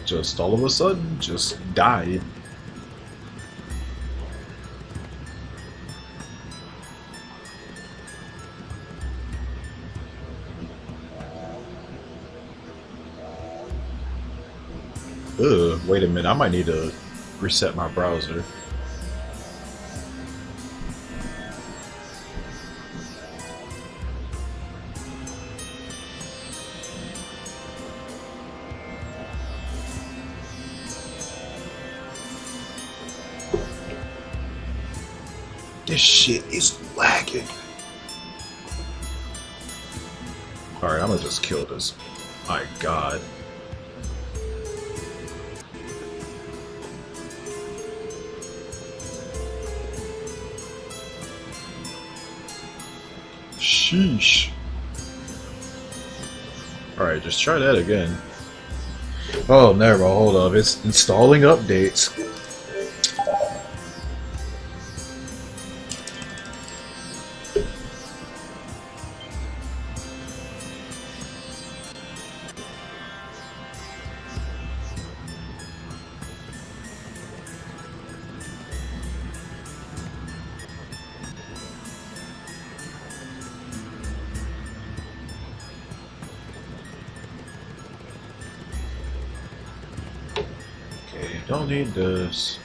just all of a sudden just died. Ugh, wait a minute, I might need to reset my browser. This shit is lagging. Alright, I'm gonna just kill this. My god. Sheesh. Alright, just try that again. Oh, never mind, hold up. It's installing updates. Don't need this.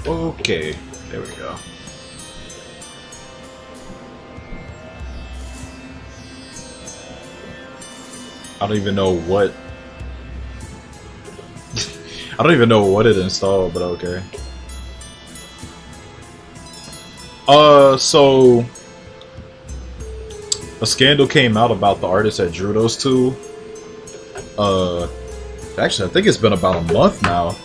Okay, there we go. I don't even know what I don't even know what it installed, but okay. So a scandal came out about the artist that drew those two. Actually, I think it's been about a month now.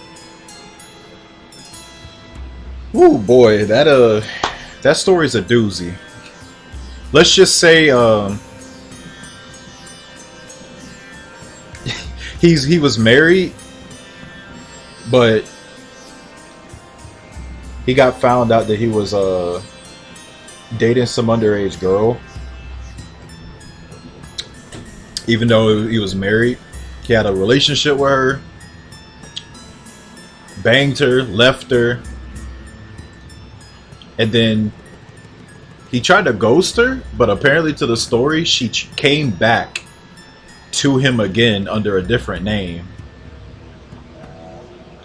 Ooh, boy, that story's a doozy. Let's just say, he was married, but he got found out that he was dating some underage girl. Even though he was married, he had a relationship with her, banged her, left her, and then he tried to ghost her, but apparently to the story, she came back to him again under a different name.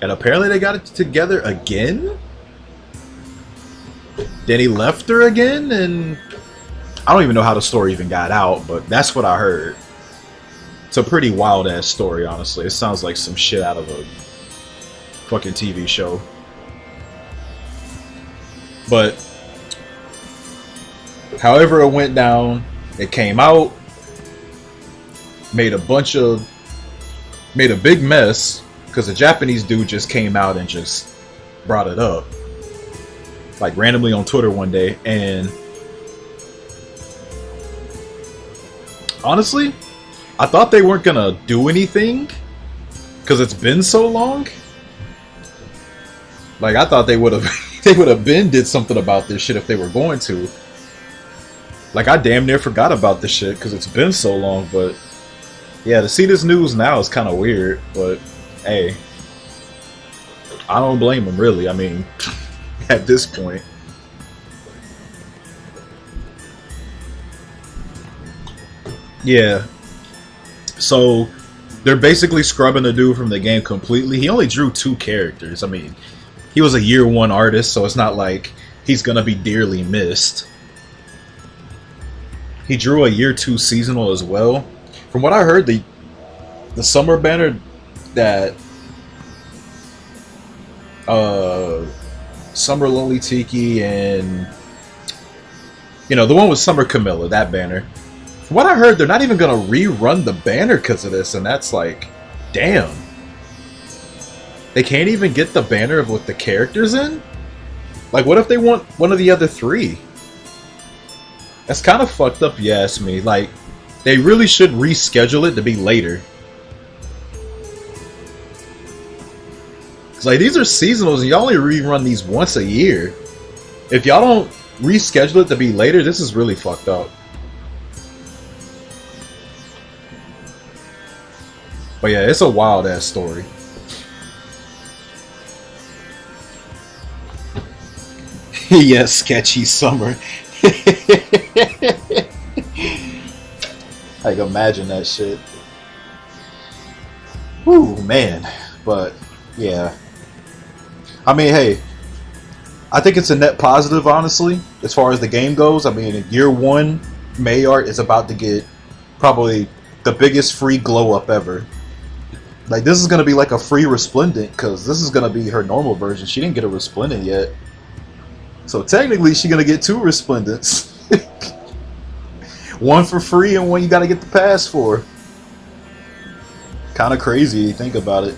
And apparently they got it together again? Then he left her again, and I don't even know how the story even got out, but that's what I heard. It's a pretty wild-ass story, honestly. It sounds like some shit out of a fucking TV show. But however it went down, it came out, made a big mess, because a Japanese dude just came out and just brought it up, like randomly on Twitter one day. And honestly, I thought they weren't gonna do anything because it's been so long. Like, I thought they would have did something about this shit if they were going to. Like, I damn near forgot about this shit because it's been so long. But yeah, to see this news now is kind of weird. But hey, I don't blame them, really. I mean, at this point. Yeah. So they're basically scrubbing the dude from the game completely. He only drew 2 characters. I mean, he was a year 1 artist, so it's not like he's gonna be dearly missed. He drew a year 2 seasonal as well. From what I heard, the summer banner that Summer Lonely Tiki and, you know, the one with Summer Camilla, that banner. From what I heard, they're not even gonna rerun the banner because of this, and that's like, damn. They can't even get the banner with the characters in? Like, what if they want one of the other 3? That's kind of fucked up, you ask me. Like, they really should reschedule it to be later. It's like these are seasonals, and y'all only rerun these once a year. If y'all don't reschedule it to be later, this is really fucked up. But yeah, it's a wild ass story. Yes, sketchy summer. I can imagine that shit. Whew, man. But yeah, I mean, hey, I think it's a net positive, honestly, as far as the game goes. I mean, in year one, Mayart is about to get probably the biggest free glow up ever. Like, this is going to be like a free Resplendent, because this is going to be her normal version. She didn't get a Resplendent yet. So technically, she's going to get 2 Resplendents. One for free and one you got to get the pass for. Kind of crazy, you think about it.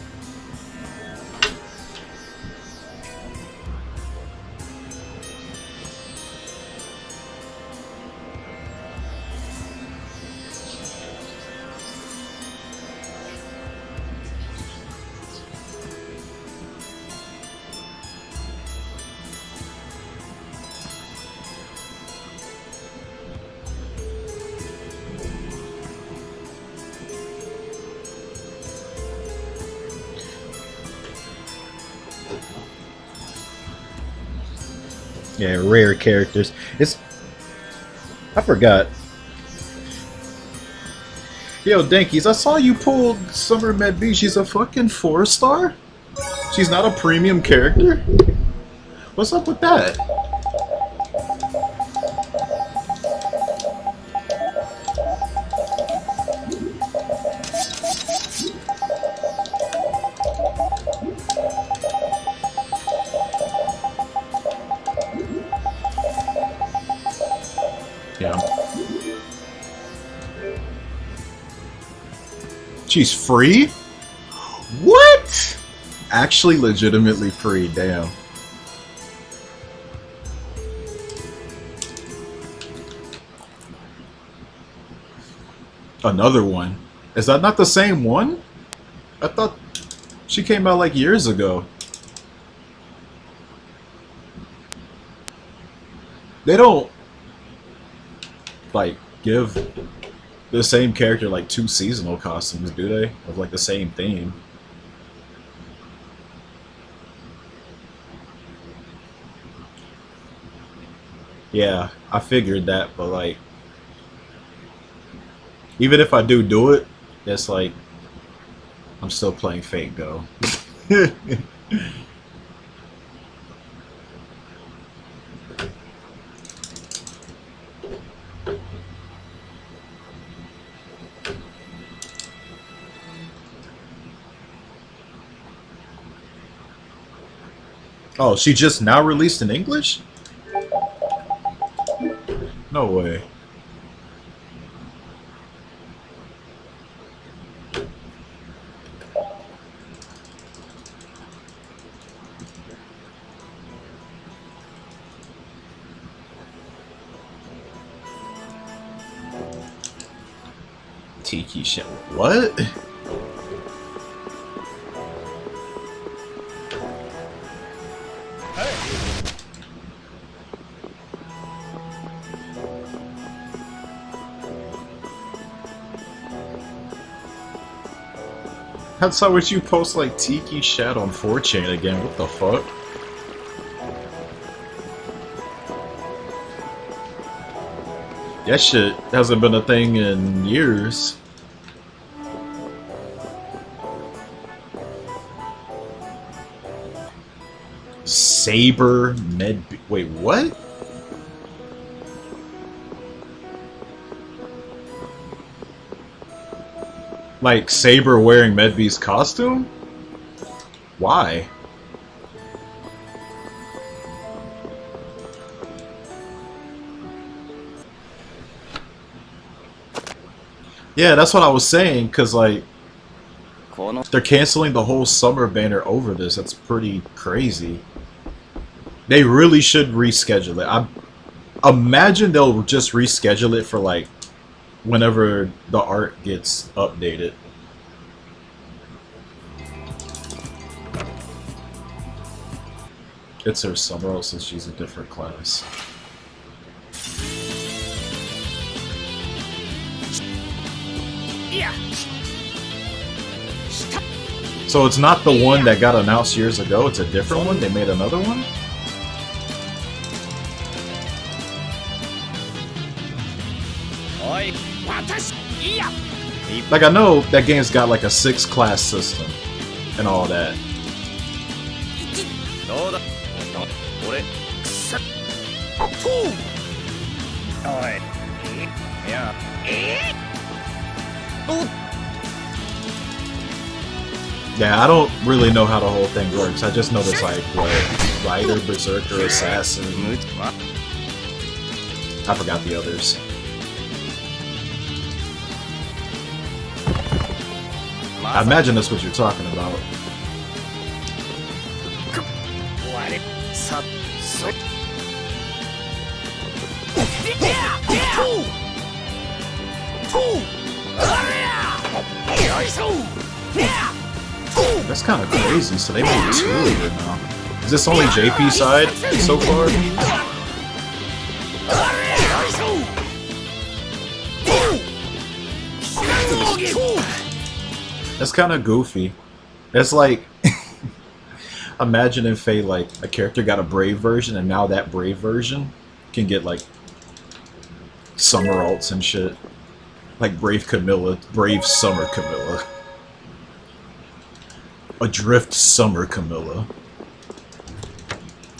Yeah, rare characters. I forgot. Yo, Dankies, I saw you pull Summer Med B. She's a fucking 4-star? She's not a premium character? What's up with that? Yeah. She's free? What? Actually legitimately free, damn. Another one. Is that not the same one? I thought she came out like years ago. They don't like give the same character like 2 seasonal costumes, do they? Of like the same theme. Yeah, I figured that, but like even if I do it, it's like I'm still playing Fate Go. Oh, she just now released in English? No way. Tiki shit. What? That's how would you post like Tiki Shat on 4chan again? What the fuck? That shit hasn't been a thing in years. Saber Med. Wait, what? Like Saber wearing Medb's costume? Why? Yeah, that's what I was saying, because like they're canceling the whole summer banner over this. That's pretty crazy. They really should reschedule it. I imagine they'll just reschedule it for like whenever the art gets updated. It's her summer, since she's a different class. So it's not the one that got announced years ago, it's a different one? They made another one? Like, I know that game's got like a 6-class system and all that. Yeah, I don't really know how the whole thing works. I just know there's like, what, Rider, Berserker, Assassin. I forgot the others. I imagine that's what you're talking about. That's kind of crazy, so they made 2 of it now. Is this only JP side so far? That's kind of goofy. It's like, imagine if a character got a Brave version, and now that Brave version can get like summer alts and shit. Like Brave Camilla, Brave Summer Camilla. Adrift Summer Camilla.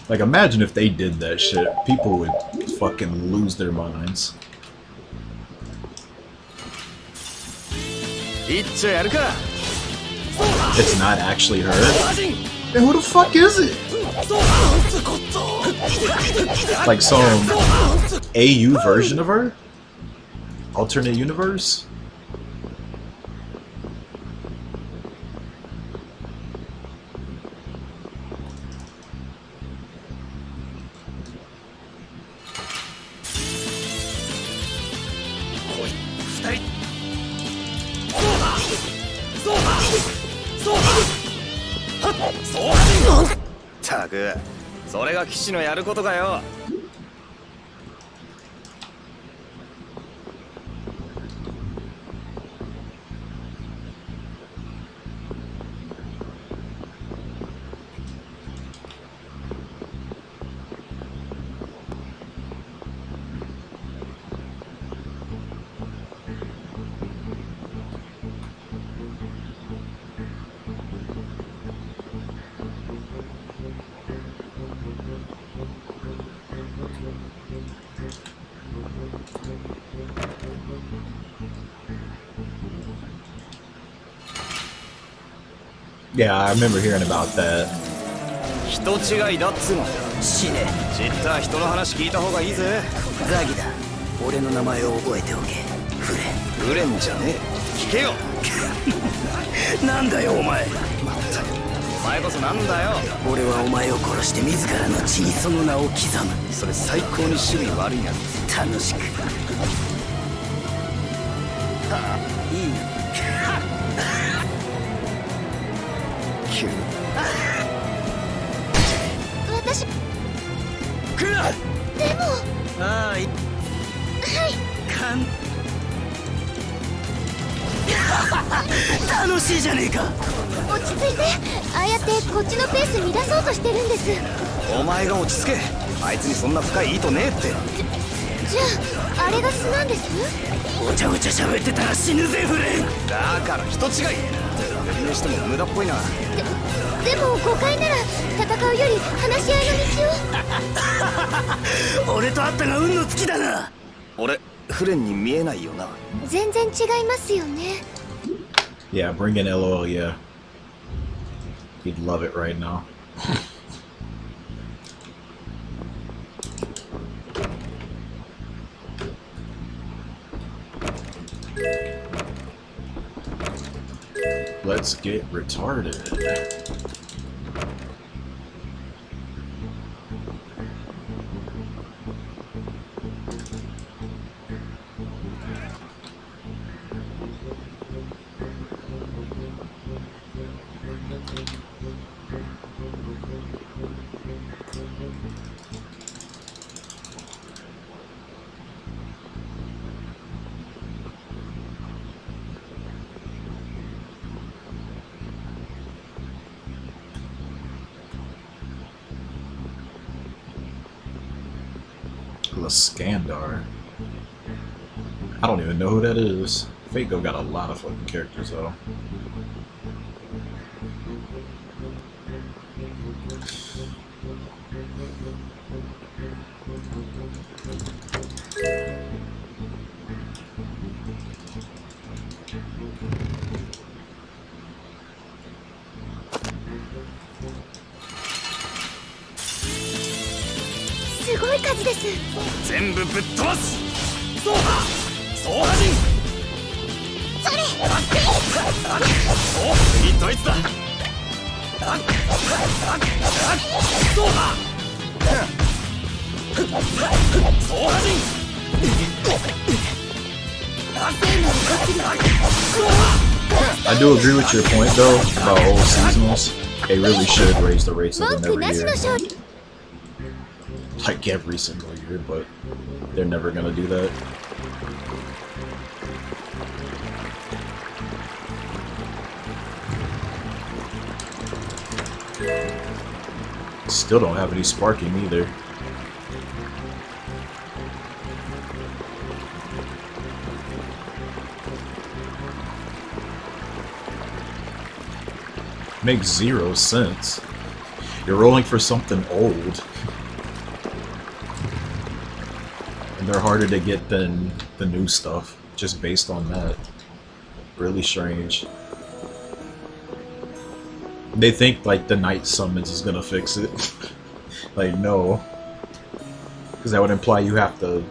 Like, imagine if they did that shit. People would fucking lose their minds. It's not actually her? Then who the fuck is it? Like some AU version of her? Alternate universe? Yeah, I remember hearing about that. Yeah, bring in LOL, yeah. He'd love it right now. Let's get retarded. Glaskandar. I don't even know who that is. Fate-Go got a lot of fucking characters though. I do agree with your point though about old seasonals. They really should raise the rates of them every year. Like every single year, but they're never gonna do that. Still don't have any sparking either. Makes 0 sense. You're rolling for something old. And they're harder to get than the new stuff, just based on that. Really strange. They think like the night summons is gonna fix it. Like, no. Because that would imply you have to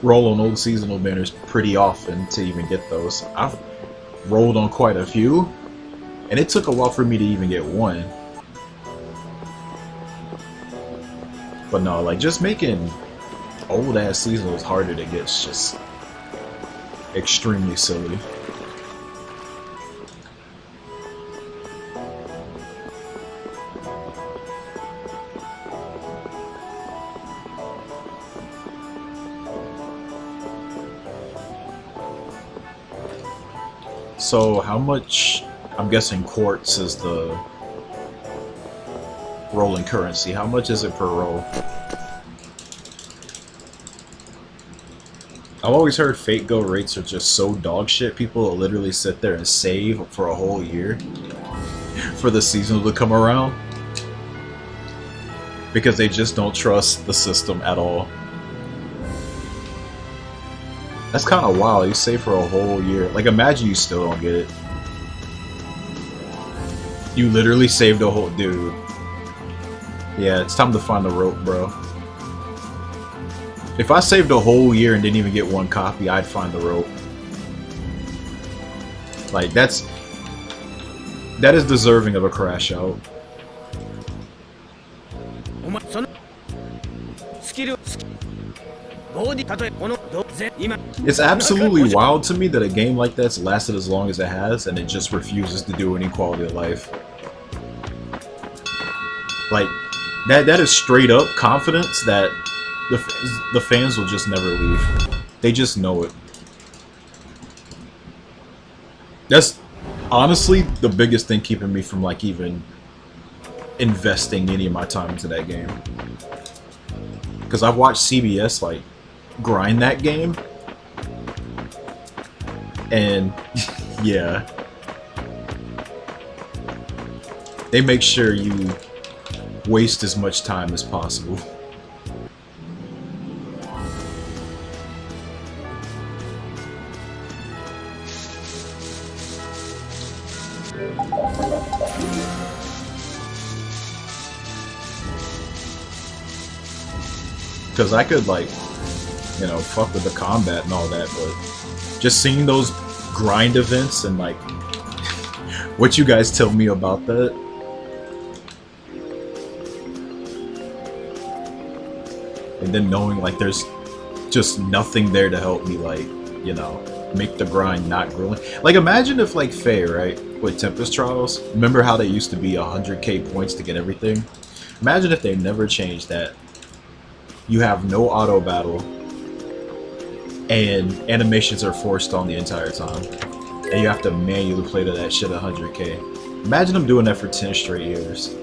roll on old seasonal banners pretty often to even get those. I've rolled on quite a few, and it took a while for me to even get one. But no, like just making old ass seasonals harder to get is just extremely silly. So how much, I'm guessing quartz is the rolling currency. How much is it per roll? I've always heard Fate-Go rates are just so dog shit, people will literally sit there and save for a whole year for the season to come around. Because they just don't trust the system at all. That's kind of wild. You save for a whole year. Like, imagine you still don't get it. You literally saved a whole... Dude. Yeah, it's time to find the rope, bro. If I saved a whole year and didn't even get one copy, I'd find the rope. Like, that is deserving of a crash out. It's absolutely wild to me that a game like that's lasted as long as it has and it just refuses to do any quality of life. Like, that is straight up confidence that the fans will just never leave. They just know it. That's honestly the biggest thing keeping me from like even investing any of my time into that game. Because I've watched CBS like grind that game, and yeah, they make sure you waste as much time as possible. Because I could, like, you know, fuck with the combat and all that, but just seeing those grind events and, like, what you guys tell me about that. And then knowing, like, there's just nothing there to help me, like, you know, make the grind not grueling. Like, imagine if, like, Faye, right, with Tempest Trials, remember how they used to be 100k points to get everything? Imagine if they never changed that. You have no auto battle, and animations are forced on the entire time, and you have to manually play to that shit 100k. Imagine them doing that for 10 straight years.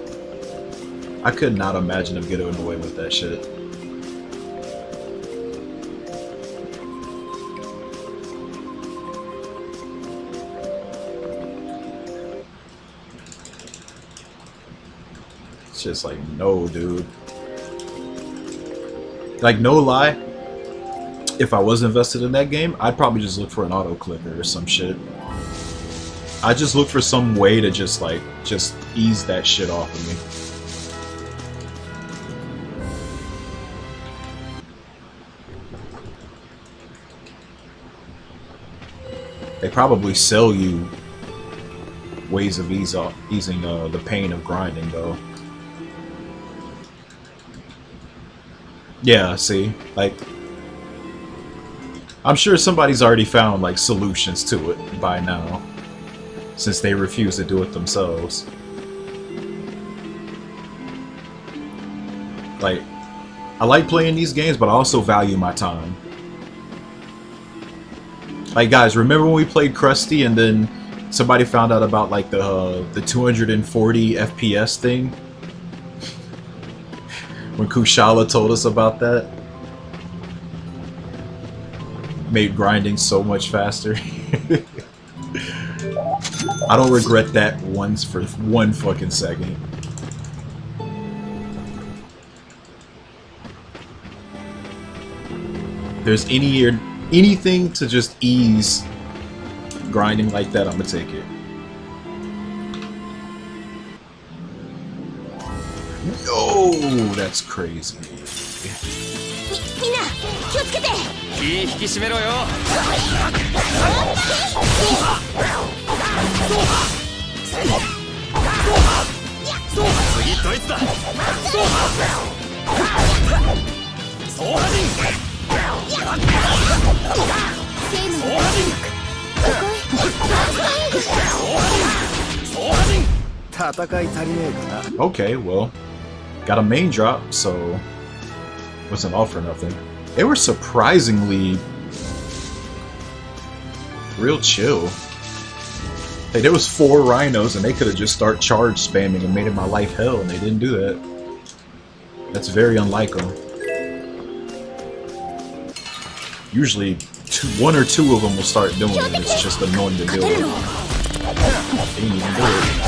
I could not imagine them getting away with that shit. shit's like, no, dude. Like, no lie, if I was invested in that game, I'd probably just look for an auto clicker or some shit. I'd just look for some way to just ease that shit off of me. They probably sell you ways of easing the pain of grinding, though. Yeah, see, like, I'm sure somebody's already found like solutions to it by now, since they refuse to do it themselves. Like, I like playing these games, but I also value my time. Like, guys, remember when we played Krusty and then somebody found out about like the 240 FPS thing? When Kushala told us about that? Made grinding so much faster. I don't regret that once for one fucking second. If there's anything to just ease grinding like that, I'm gonna take it. No, that's crazy. Okay, well, got a main drop, so wasn't all for nothing. They were surprisingly real chill. Hey, there was 4 rhinos and they could have just started charge spamming and made it my life hell, and they didn't do that. That's very unlike them. Usually 1 or 2 of them will start doing it, and it's just annoying to deal with. They didn't even do it.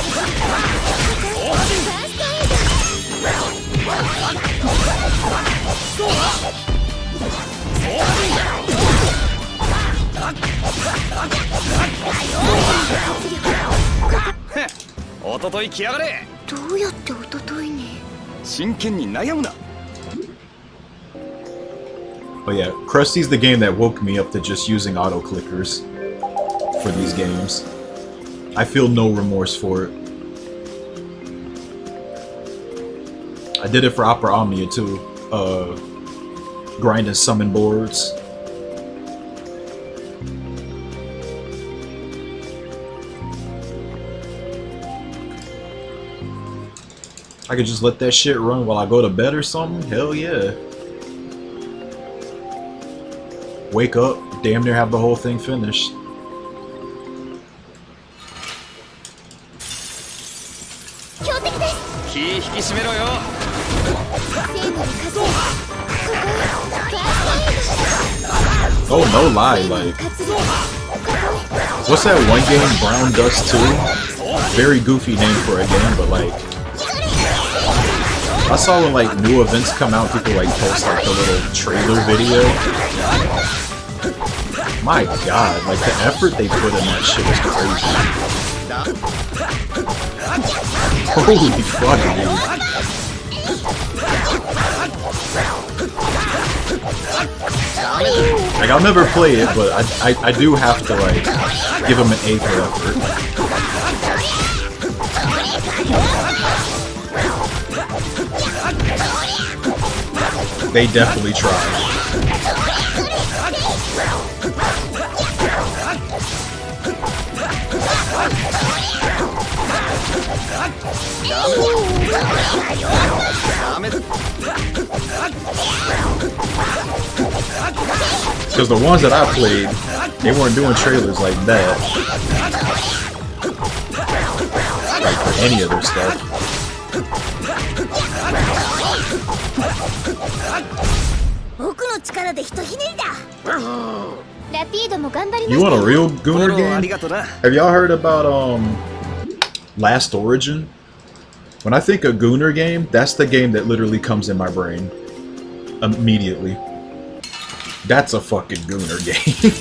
But yeah, Krusty's the game that woke me up to just using auto clickers for these games. I feel no remorse for it. I did it for Opera Omnia too. Grinding summon boards. I could just let that shit run while I go to bed or something? Hell yeah. Wake up, damn near have the whole thing finished. Oh, no lie, like, what's that one game, Brown Dust 2? Very goofy name for a game, but like, I saw when like new events come out, people like post like the little trailer video. My god, like the effort they put in that shit is crazy. Holy fuck, dude. Like, I'll never play it, but I do have to like give them an A for effort. They definitely tried. Because the ones that I played, they weren't doing trailers like that. Like for any of their stuff. You want a real Gooner game? Have y'all heard about Last Origin? When I think of Gooner game, that's the game that literally comes in my brain immediately. That's a fucking Gooner game.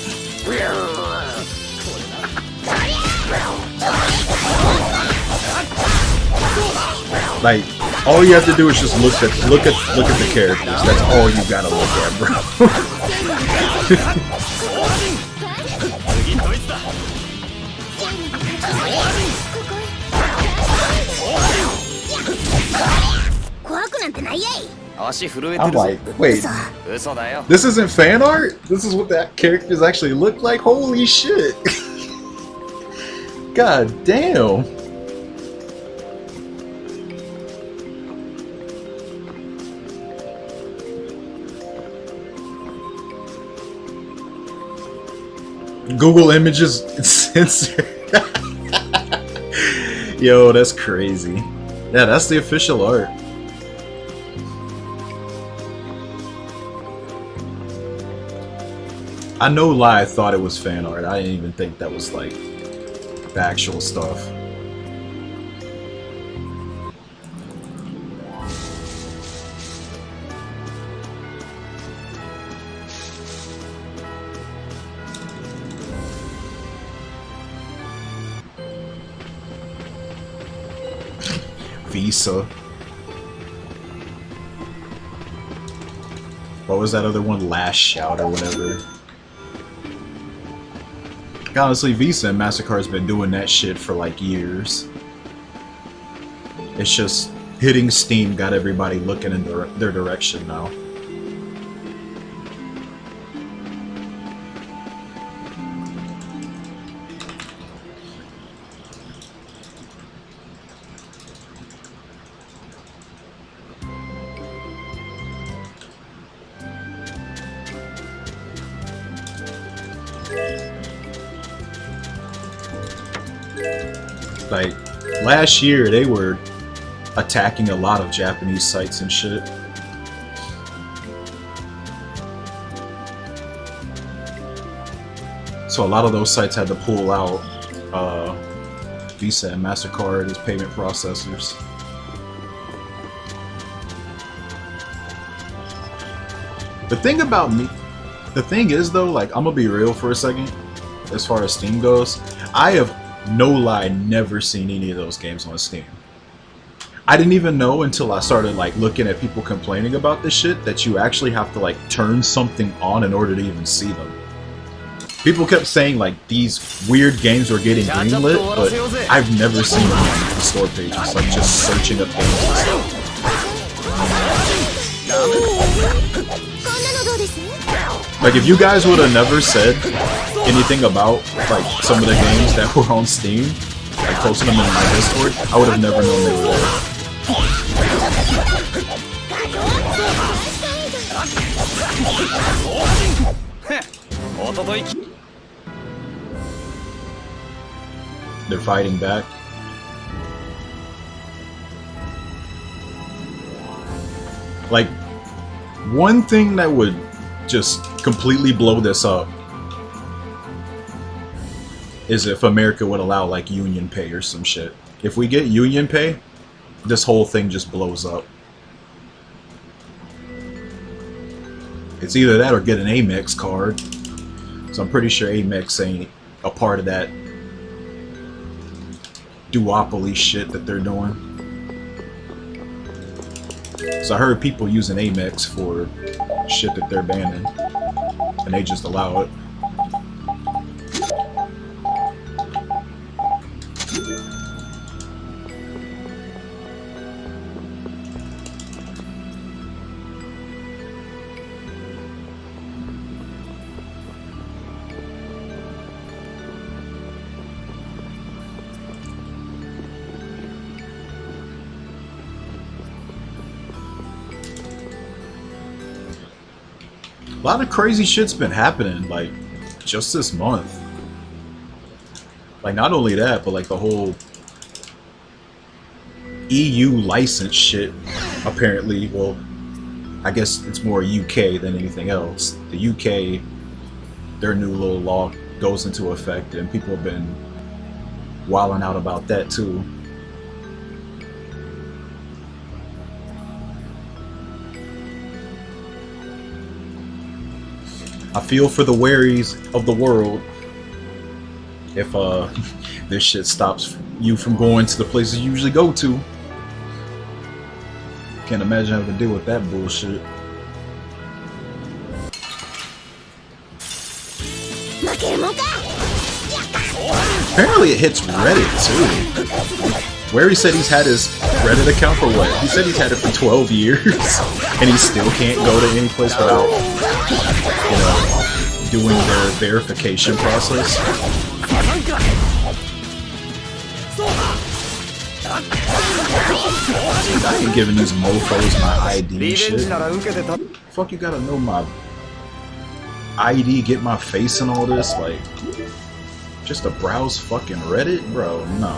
Like, all you have to do is just look at the characters. That's all you gotta look at, bro. I'm like, wait, this isn't fan art? This is what that characters actually look like? Holy shit. God damn. Google Images censored. Yo, that's crazy. Yeah, that's the official art. I no lie, I thought it was fan art. I didn't even think that was like the actual stuff. Visa. What was that other one? Last Shout or whatever. Honestly, Visa and MasterCard's been doing that shit for like years. It's just hitting Steam got everybody looking in their direction now. Like, last year they were attacking a lot of Japanese sites and shit. So a lot of those sites had to pull out Visa and MasterCard as payment processors. The thing is though, like, I'm gonna be real for a second, as far as Steam goes, I have no lie never seen any of those games on Steam. I didn't even know until I started like looking at people complaining about this shit that you actually have to like turn something on in order to even see them. People kept saying like these weird games were getting greenlit, but I've never seen them on the store pages, like just searching up games and stuff. Like, if you guys would have never said anything about like some of the games that were on Steam, like posting them in my Discord, I would have never known they were there. They're fighting back. Like, one thing that would just completely blow this up is if America would allow like Union Pay or some shit. If we get Union Pay, this whole thing just blows up. It's either that or get an Amex card. So I'm pretty sure Amex ain't a part of that duopoly shit that they're doing. So I heard people using Amex for shit that they're banning, and they just allow it. A lot of crazy shit's been happening, like, just this month. Like, not only that, but like the whole EU license shit, apparently, well, I guess it's more UK than anything else. The UK, their new little law goes into effect, and people have been wilding out about that too. I feel for the wearies of the world if this shit stops you from going to the places you usually go to. Can't imagine having to deal with that bullshit. Apparently it hits Reddit too. Where he said he's had his Reddit account for what? He said he's had it for 12 years and he still can't go to any place without, you know, doing their verification process. I ain't giving these mofos my ID shit. Fuck, you gotta know my ID, get my face and all this, like, just to browse fucking Reddit? Bro, no.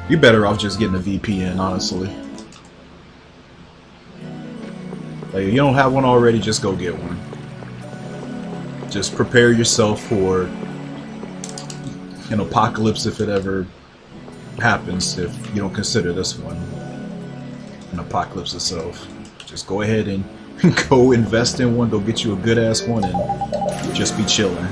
You better off just getting a VPN, honestly. Like, if you don't have one already, just go get one. Just prepare yourself for an apocalypse if it ever happens, if you don't consider this one an apocalypse itself. Just go ahead and go invest in one, go get you a good ass one, and just be chilling.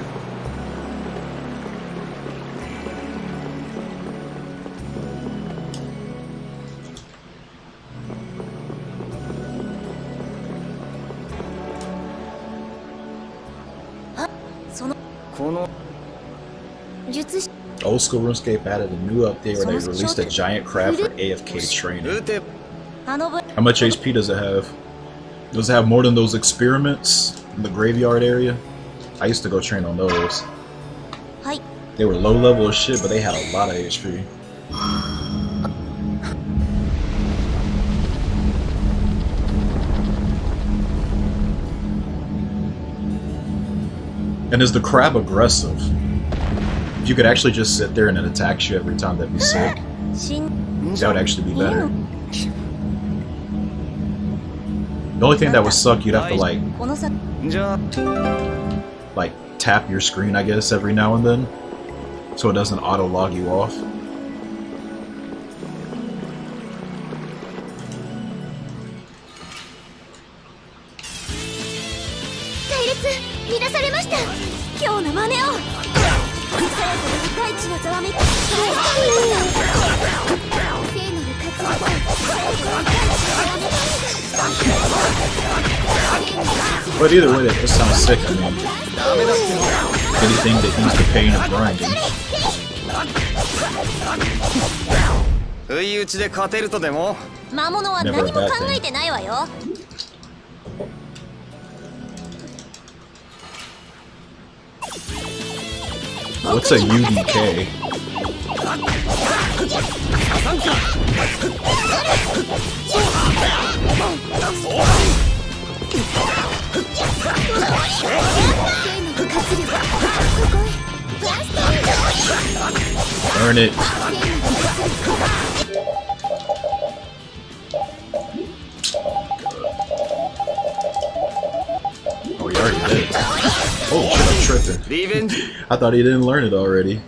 Old School RuneScape added a new update where they released a giant crab for AFK training. How much HP does it have? Does it have more than those experiments in the graveyard area? I used to go train on those. They were low level as shit, but they had a lot of HP. And is the crab aggressive? If you could actually just sit there and it attacks you every time, that'd be sick. That would actually be better. The only thing that would suck, you'd have to like tap your screen, I guess, every now and then, so it doesn't auto log you off. But either way, that sounds sick. I mean, anything that ease the pain of grinding. Never a bad thing. What's a UDK? Earn it. Oh, he already did. Oh shit, I'm tripping. I thought he didn't learn it already.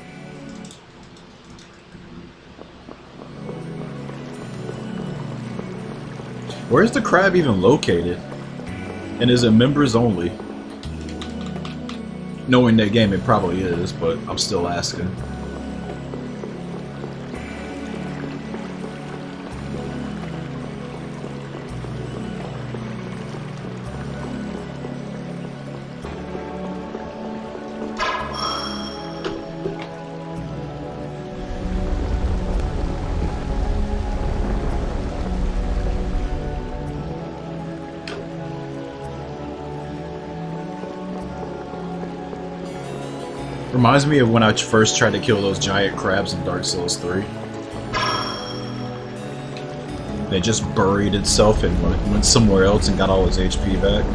Where's the crab even located? And is it members only? Knowing that game, it probably is, but I'm still asking. Reminds me of when I first tried to kill those giant crabs in Dark Souls 3. They just buried itself and went somewhere else and got all its HP back.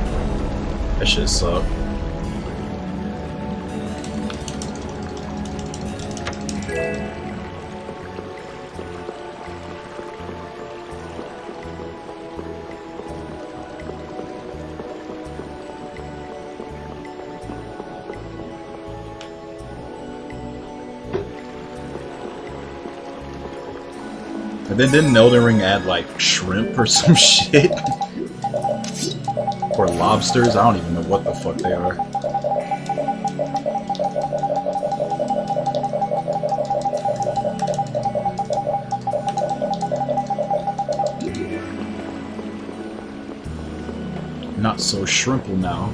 That shit sucked. And then didn't Elden Ring add like shrimp or some shit? Or lobsters, I don't even know what the fuck they are. Not so shrimple now.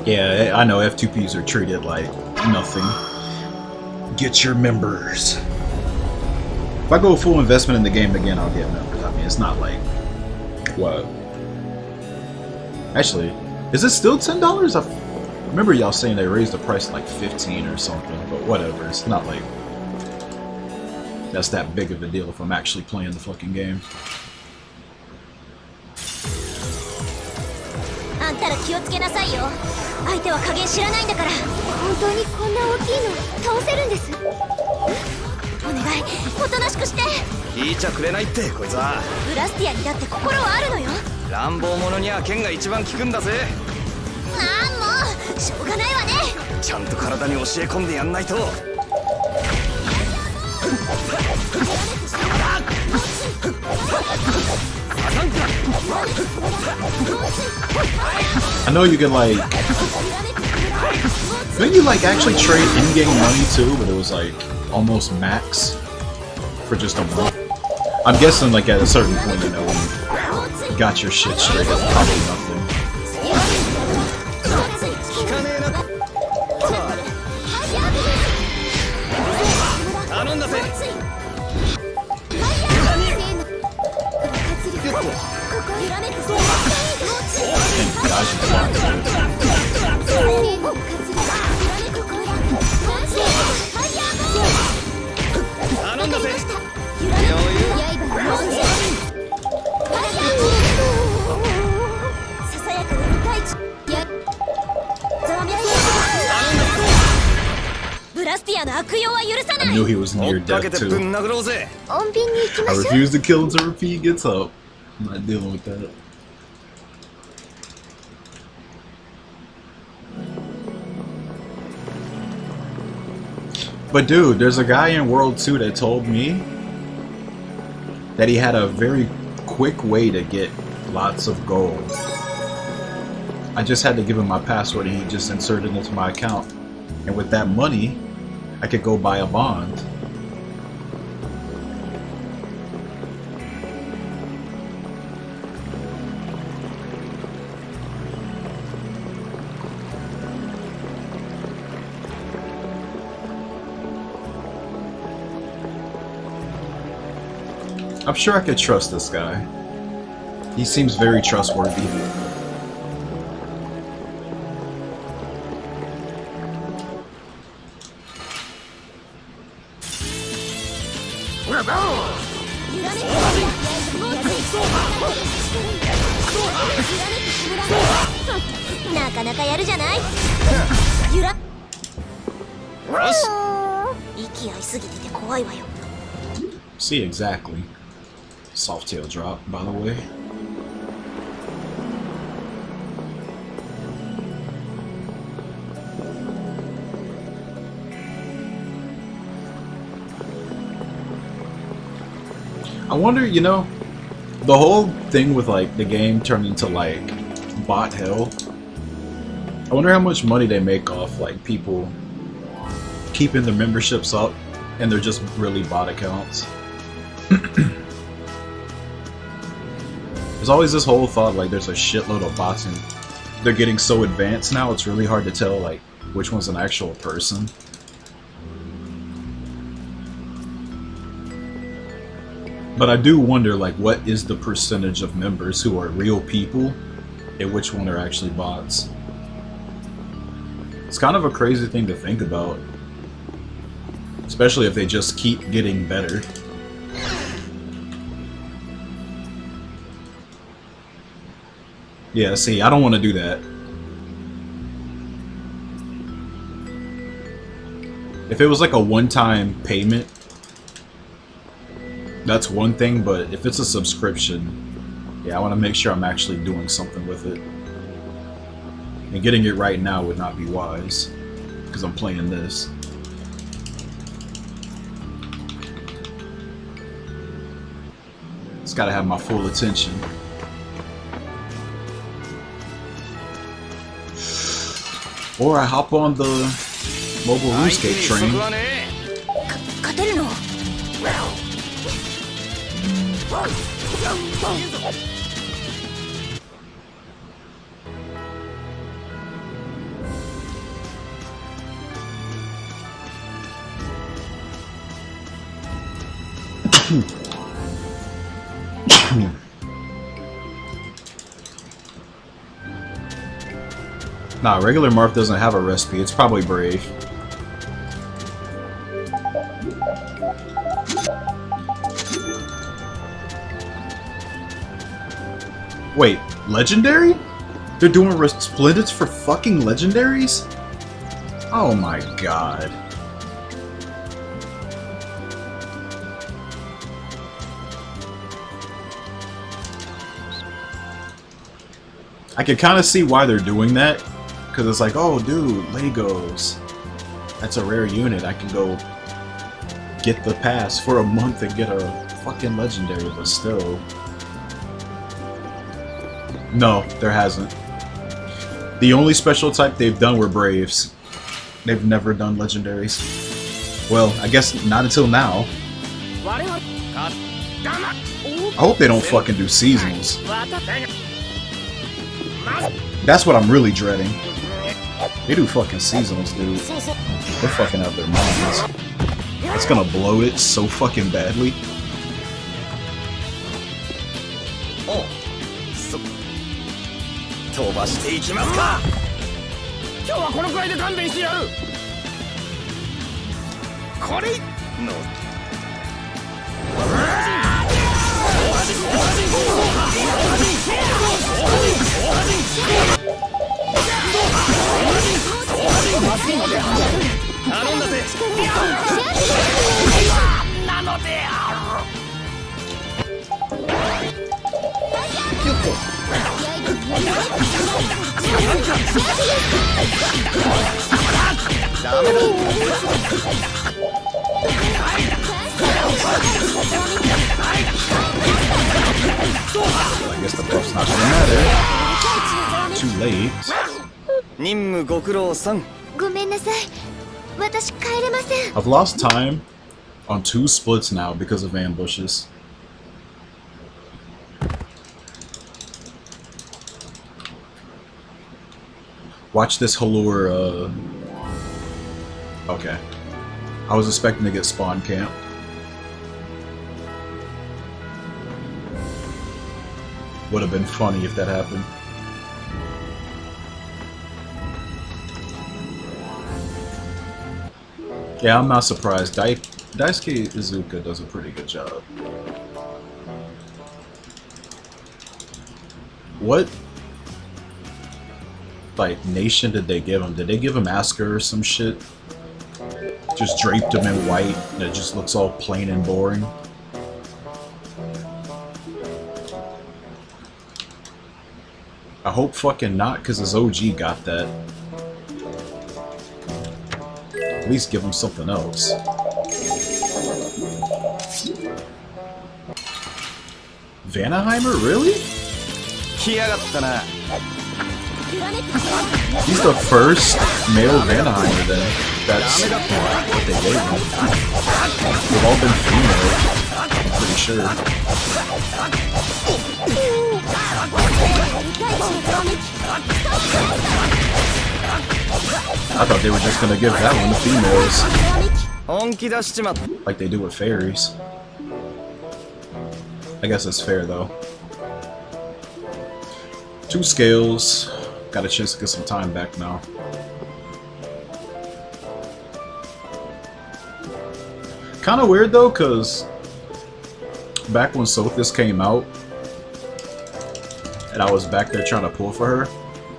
Yeah, I know F2Ps are treated like nothing. Get your members. If I go full investment in the game again, I'll get members. I mean, it's not like... What? Actually, is it still $10? I remember y'all saying they raised the price to like 15 or something, but whatever. It's not like... That's that big of a deal if I'm actually playing the fucking game. あんたら気をつけなさいよ。相手は加減知らないんだから。本当にこんな大きいの倒せるんです。お願い、おとなしくして。聞いちゃくれないってこいつは。ブラスティアにだって心はあるのよ。乱暴者には剣が一番効くんだぜ。ああもうしょうがないわね。ちゃんと体に教え込んでやんないと。I know you can like... Couldn't you like actually trade in-game money too, but it was like almost max for just a month? I'm guessing like at a certain point, you know, when you got your shit straight, it's probably nothing. I knew he was near death too. I refuse to kill until repeat gets up. I'm not dealing with that. But dude, there's a guy in World 2 that told me that he had a very quick way to get lots of gold. I just had to give him my password and he just inserted it into my account. And with that money, I could go buy a bond. I'm sure I could trust this guy. He seems very trustworthy. See, exactly. Soft tail drop, by the way. I wonder, you know, the whole thing with like the game turning into like bot hell. I wonder how much money they make off like people keeping their memberships up and they're just really bot accounts. There's always this whole thought like there's a shitload of bots and they're getting so advanced now it's really hard to tell like which one's an actual person. But I do wonder like what is the percentage of members who are real people and which one are actually bots. It's kind of a crazy thing to think about. Especially if they just keep getting better. Yeah, see, I don't want to do that. If it was like a one-time payment, that's one thing, but if it's a subscription, yeah, I want to make sure I'm actually doing something with it. And getting it right now would not be wise, because I'm playing this. It's got to have my full attention. Or I hop on the mobile RuneScape train. 勝てるの？ Nah, regular Marth doesn't have a recipe. It's probably Brave. Wait, legendary? They're doing resplendence for fucking legendaries? Oh my god. I can kind of see why they're doing that. Because it's like, oh dude, Legos. That's a rare unit. I can go get the pass for a month and get a fucking legendary, but still. No, there hasn't. The only special type they've done were Braves. They've never done legendaries. Well, I guess not until now. I hope they don't fucking do seasonals. That's what I'm really dreading. They do fucking seasonals, dude. They're fucking out of their minds. It's gonna bloat it so fucking badly. Oh. 飛ばしていきますか。今日はこのくらいで勘弁してやる。これの。頼んだぜ。なのである。ダメだ。I guess the buff's not gonna matter. Too late. 任務ご苦労さん。ごめんなさい。私帰れません。 I've lost time on 2 splits now because of ambushes. Watch this Halure, okay. I was expecting to get spawn camp. Would have been funny if that happened. Yeah, I'm not surprised. Daisuke Izuka does a pretty good job. What, like, nation did they give him? Did they give him Asker or some shit? Just draped him in white and it just looks all plain and boring. I hope fucking not, because his OG got that. At least give him something else. Vanaheimer, really? He's the first male Vanaheimer then. That's what they gave him. They've all been female, I'm pretty sure. I thought they were just gonna give that one to females. Like they do with fairies. I guess it's fair though. 2 scales. Got a chance to get some time back now. Kinda weird though, cause back when Sothis came out and I was back there trying to pull for her,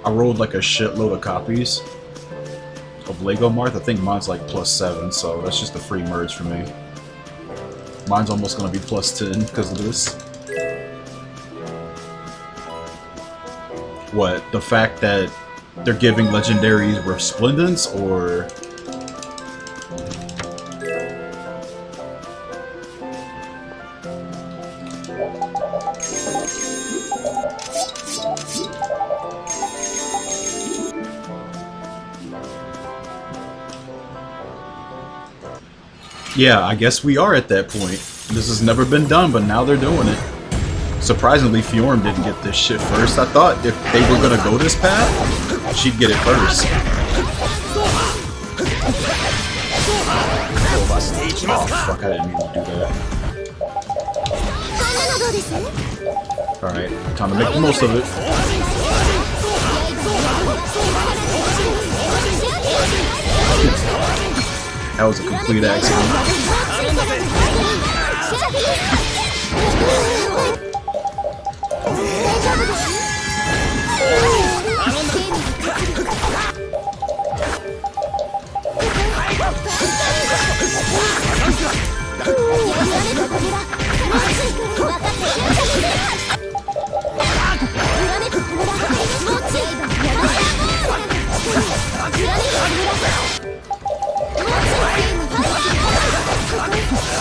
I rolled like a shitload of copies of of Lego Mart. I think mine's like +7, so that's just a free merge for me. Mine's almost gonna be +10 because of this. What? The fact that they're giving legendaries resplendence, or... Yeah, I guess we are at that point. This has never been done, but now they're doing it. Surprisingly, Fjorm didn't get this shit first. I thought if they were gonna go this path, she'd get it first. Oh fuck, I didn't mean to do that. Alright, time to make the most of it. That was a complete accident.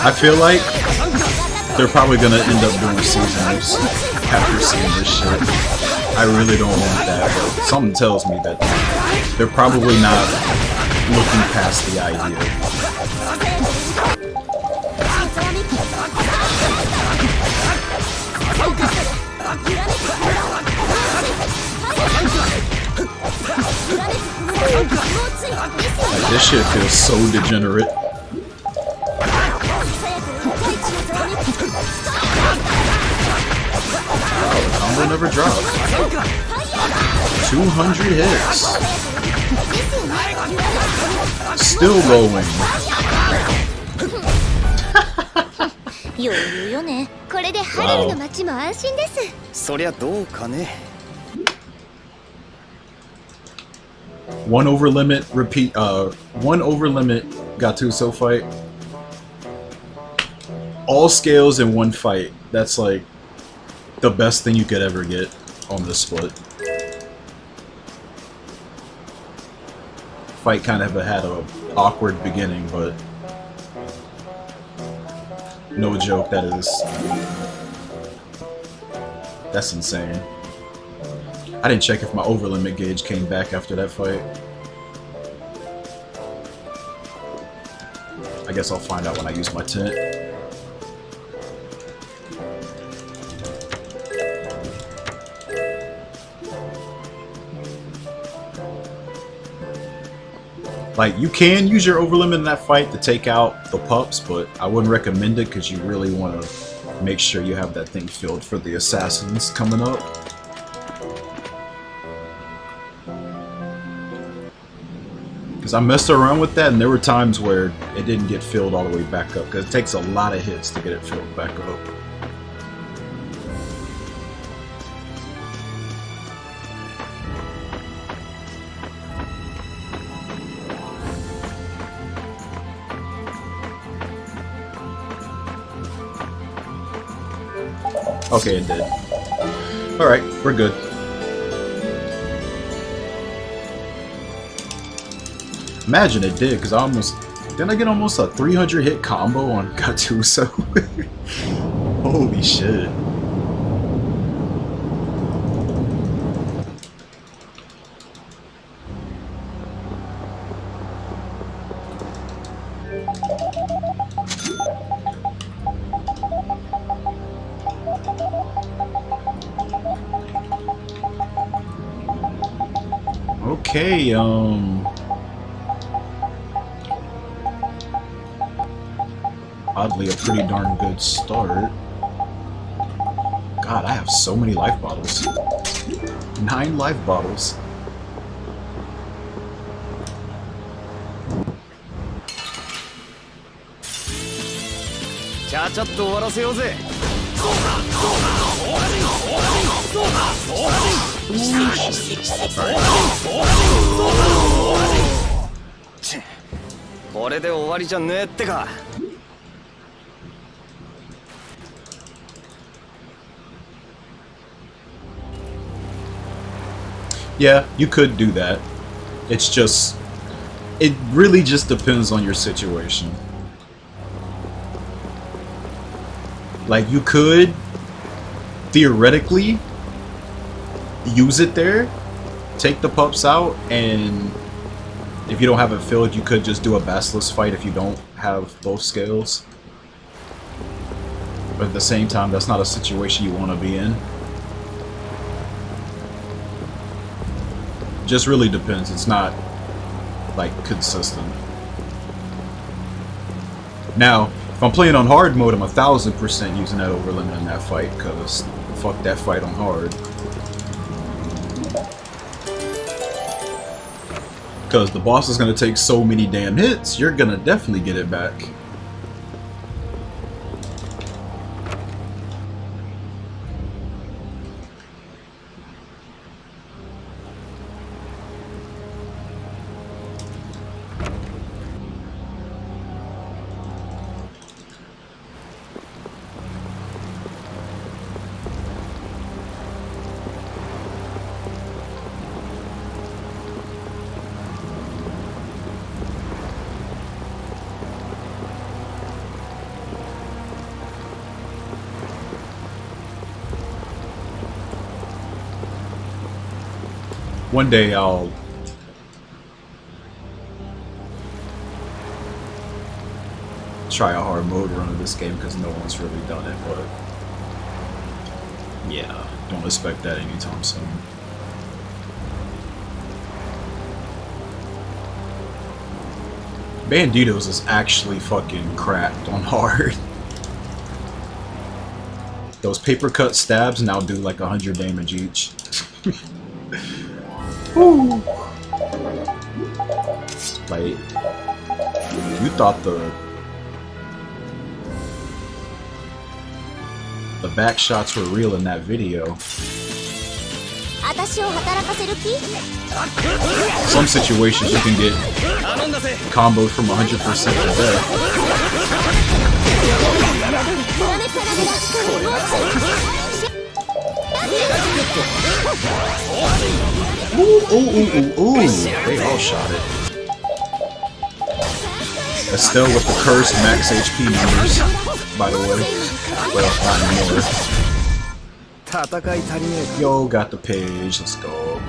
I feel like they're probably gonna end up doing seasonals after seeing this shit. I really don't want that, but something tells me that they're probably not looking past the idea. Like, this shit feels so degenerate. Wow, the combo never dropped. 200 hits. Still going. 余裕よね。これでハレルの街も安心です。そりゃどうかね。One over limit repeat. One over limit Gattuso fight. All scales in one fight. That's like the best thing you could ever get on this split. Fight kind of had a awkward beginning, but no joke, that's insane. I didn't check if my over limit gauge came back after that fight. I guess I'll find out when I use my tent. Like, you can use your overlimit in that fight to take out the pups, but I wouldn't recommend it because you really want to make sure you have that thing filled for the assassins coming up. Because I messed around with that and there were times where it didn't get filled all the way back up because it takes a lot of hits to get it filled back up. Okay, it did. Alright, we're good. Imagine it did, because didn't I get almost a 300 hit combo on Gattuso? Holy shit. Okay, oddly a pretty darn good start. God, I have so many life bottles. 9 life bottles. これで終わりじゃねえってか。 Yeah, you could do that. It's just, it really just depends on your situation. Like, you could theoretically use it there, take the pups out, and if you don't have it filled, you could just do a basilisk fight if you don't have both scales. But at the same time, that's not a situation you want to be in. Just really depends. It's not like consistent. Now, if I'm playing on hard mode, I'm 1000% using that over limit in that fight, because fuck that fight on hard. Because the boss is going to take so many damn hits, you're going to definitely get it back. One day I'll try a hard mode run of this game because no one's really done it, but yeah, don't expect that anytime soon. Banditos is actually fucking cracked on hard. Those paper cut stabs now do like 100 damage each. Woo. Like, you thought the back shots were real in that video. Some situations you can get comboed from 100% to death. Ooh, ooh, ooh, ooh, ooh. They all shot it. Estelle with the cursed max HP numbers, by the way. Well, not anymore. Yo, got the page. Let's go.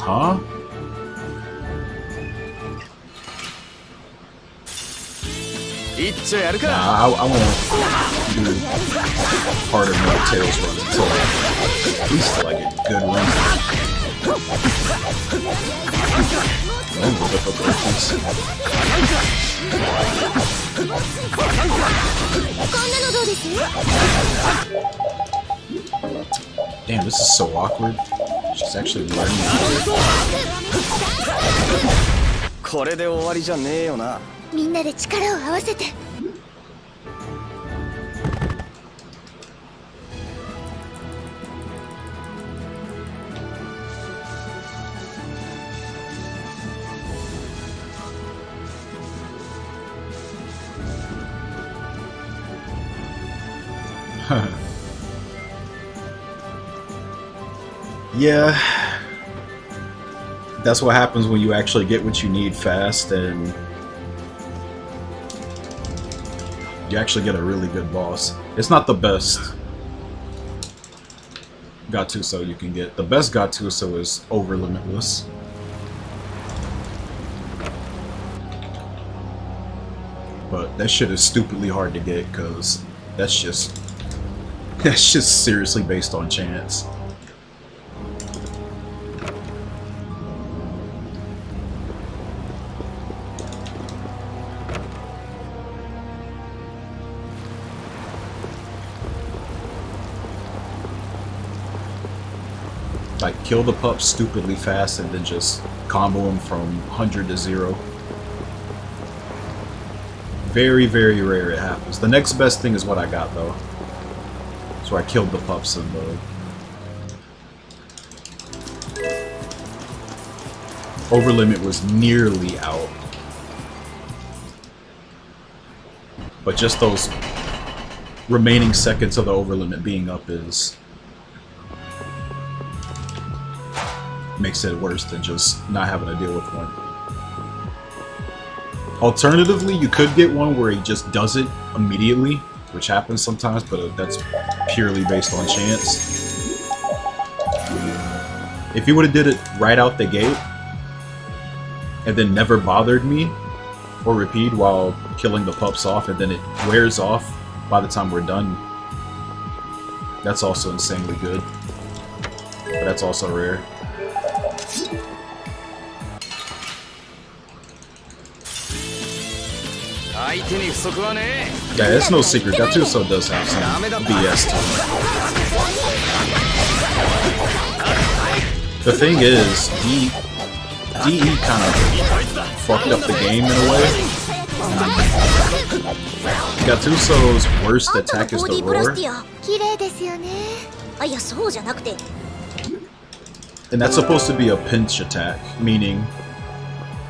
Huh? Nah, I won't do harder mode Tails run until at least till I get good runs. Oh, difficulties. Damn, this is so awkward. She's actually learning. これで終わりじゃねえよな。みんなで力を合わせて。Yeah, that's what happens when you actually get what you need fast and you actually get a really good boss. It's not the best Gattuso you can get. The best Gattuso is over limitless. But that shit is stupidly hard to get because that's just seriously based on chance. Like, kill the pup stupidly fast and then just combo him from 100 to 0. Very, very rare it happens. The next best thing is what I got though. So I killed the pups and the over limit was nearly out. But just those remaining seconds of the over limit being up makes it worse than just not having to deal with one. Alternatively, you could get one where he just does it immediately, which happens sometimes, but that's purely based on chance. If he would have did it right out the gate and then never bothered me or repeat while killing the pups off and then it wears off by the time we're done, that's also insanely good. But that's also rare. Yeah, it's no secret. Gattuso does have some BS to it. The thing is, DE kind of fucked up the game in a way. Gattuso's worst attack is the roar. And that's supposed to be a pinch attack, meaning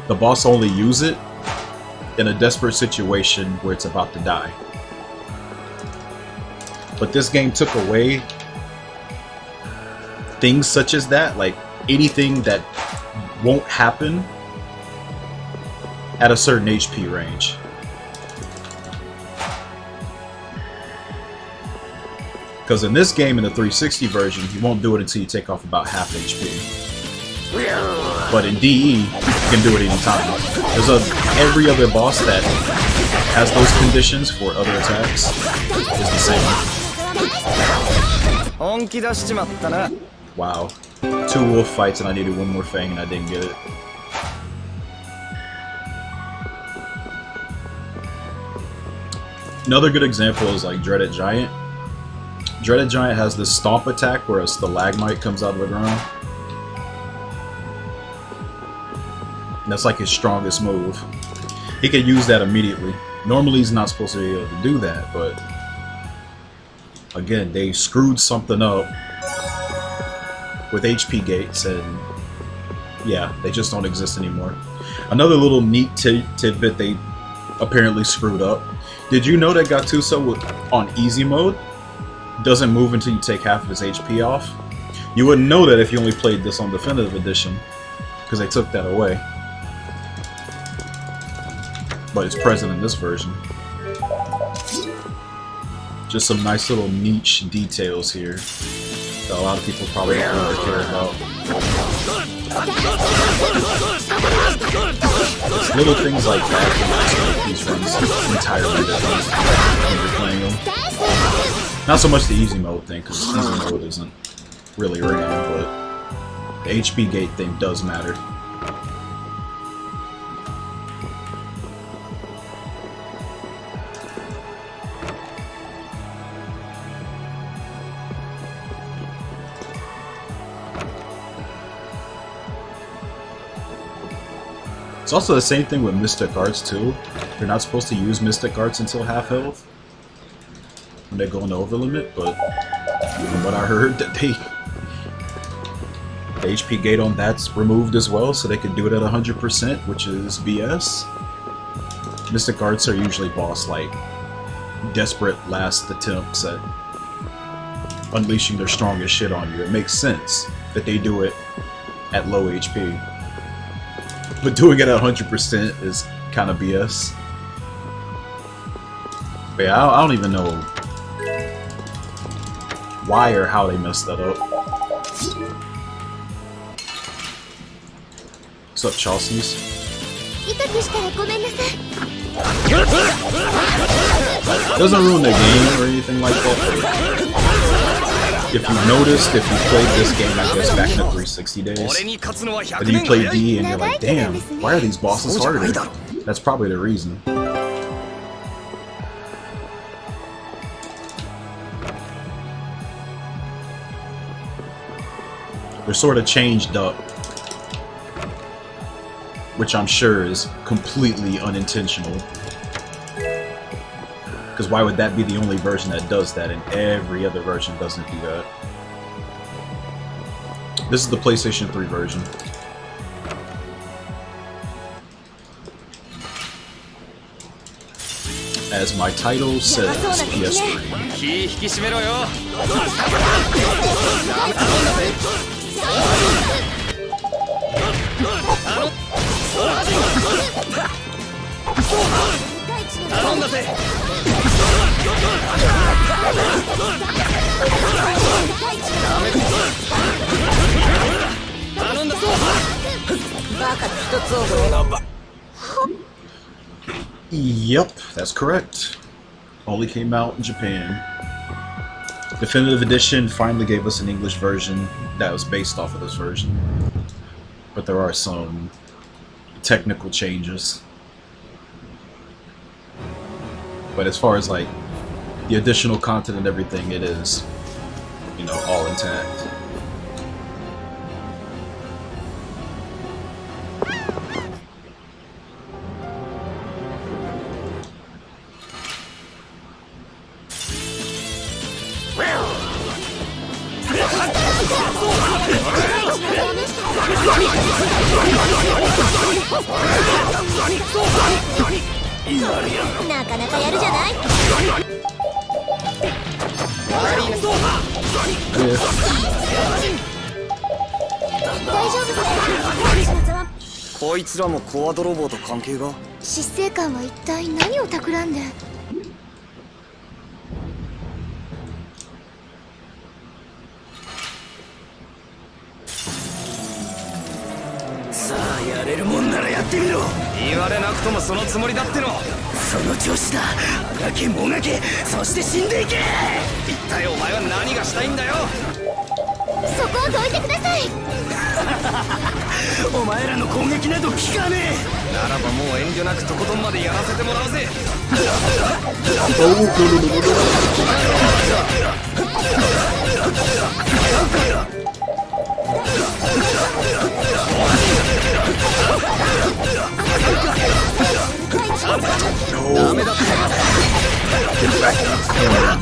the boss only use it in a desperate situation where it's about to die. But this game took away things such as that, like anything that won't happen at a certain HP range. Because in this game, in the 360 version, you won't do it until you take off about half HP. But in DE, you can do it anytime. There's every other boss that has those conditions for other attacks is the same. Wow. 2 wolf fights and I needed 1 more fang and I didn't get it. Another good example is like Dreaded Giant. Dreaded Giant has this stomp attack where a stalagmite comes out of the ground. And that's like his strongest move. He can use that immediately. Normally he's not supposed to be able to do that, but again, they screwed something up with HP gates and yeah, they just don't exist anymore. Another little neat tidbit they apparently screwed up. Did you know that Gattuso on easy mode doesn't move until you take half of his HP off? You wouldn't know that if you only played this on Definitive Edition, because they took that away. But it's present in this version. Just some nice little niche details here that a lot of people probably don't really care about. It's little things like that that make these runs entirely different when you're playing them. Not so much the easy mode thing, because easy mode isn't really random, but the HP gate thing does matter. It's also the same thing with Mystic Arts too. You're not supposed to use Mystic Arts until half health when they go into over limit, but from what I heard, that the HP gate on that's removed as well, so they can do it at 100%, which is BS. Mystic Arts are usually boss like desperate last attempts at unleashing their strongest shit on you. It makes sense that they do it at low HP. But doing it at 100% is kind of BS. But yeah, I don't even know why or how they messed that up. What's up, Chelsea's? Doesn't ruin the game or anything like that. If you noticed, if you played this game, I guess, back in the 360 days, and then you play D and you're like, damn, why are these bosses harder? That's probably the reason. They're sort of changed up, which I'm sure is completely unintentional. Because why would that be the only version that does that and every other version doesn't do that? This is the PlayStation 3 version. As my title says, PS3. 気引き締めろよ。頼んだぜ。頼んだぞ。バカ一つ覚えろ。Yep, that's correct. Only came out in Japan. Definitive Edition finally gave us an English version that was based off of this version. But there are some technical changes. But as far as like the additional content and everything, it is, you know, all intact. Yeah. こいつらもコア泥棒と関係が？執政官は一体何を企んで？さあやれるもんならやってみろ。言われなくともそのつもりだっての。その調子だ。あがけもがけ、そして死んでいけ。一体お前は何がしたいんだよ。そこをどいてください。お前らの攻撃など効かねえ。ならばもう遠慮なくとことんまでやらせてもらうぜ。ダメだって。Get back in the corner,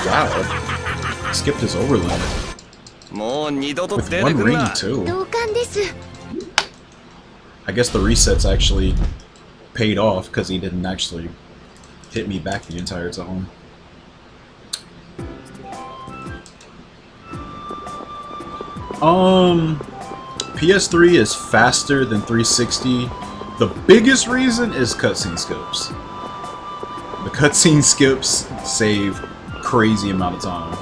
Wow, skipped his overload. With one ring too. 同感です。 I guess the resets actually paid off because he didn't actually hit me back the entire time. PS3 is faster than 360. The biggest reason is cutscene skips. The cutscene skips save crazy amount of time.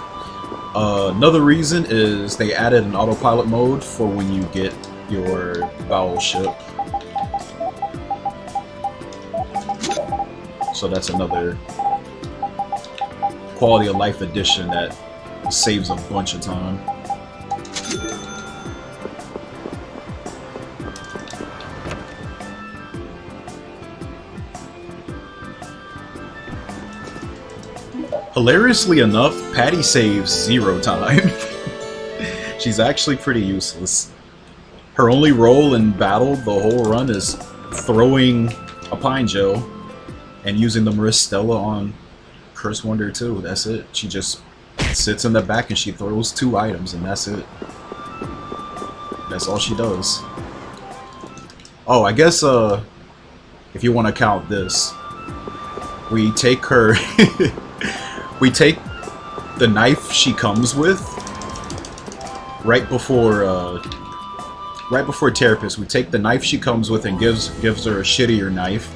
Another reason is they added an autopilot mode for when you get your bowel ship. So that's another quality of life addition that saves a bunch of time. Hilariously enough, Patty saves 0 time. She's actually pretty useless. Her only role in battle the whole run is throwing a pine gel and using the Maristella on Curse Wonder 2. That's it. She just sits in the back and she throws 2 items and that's it. That's all she does. Oh, I guess if you want to count this, we take her we take the knife she comes with right before Terapist. We take the knife she comes with and gives her a shittier knife.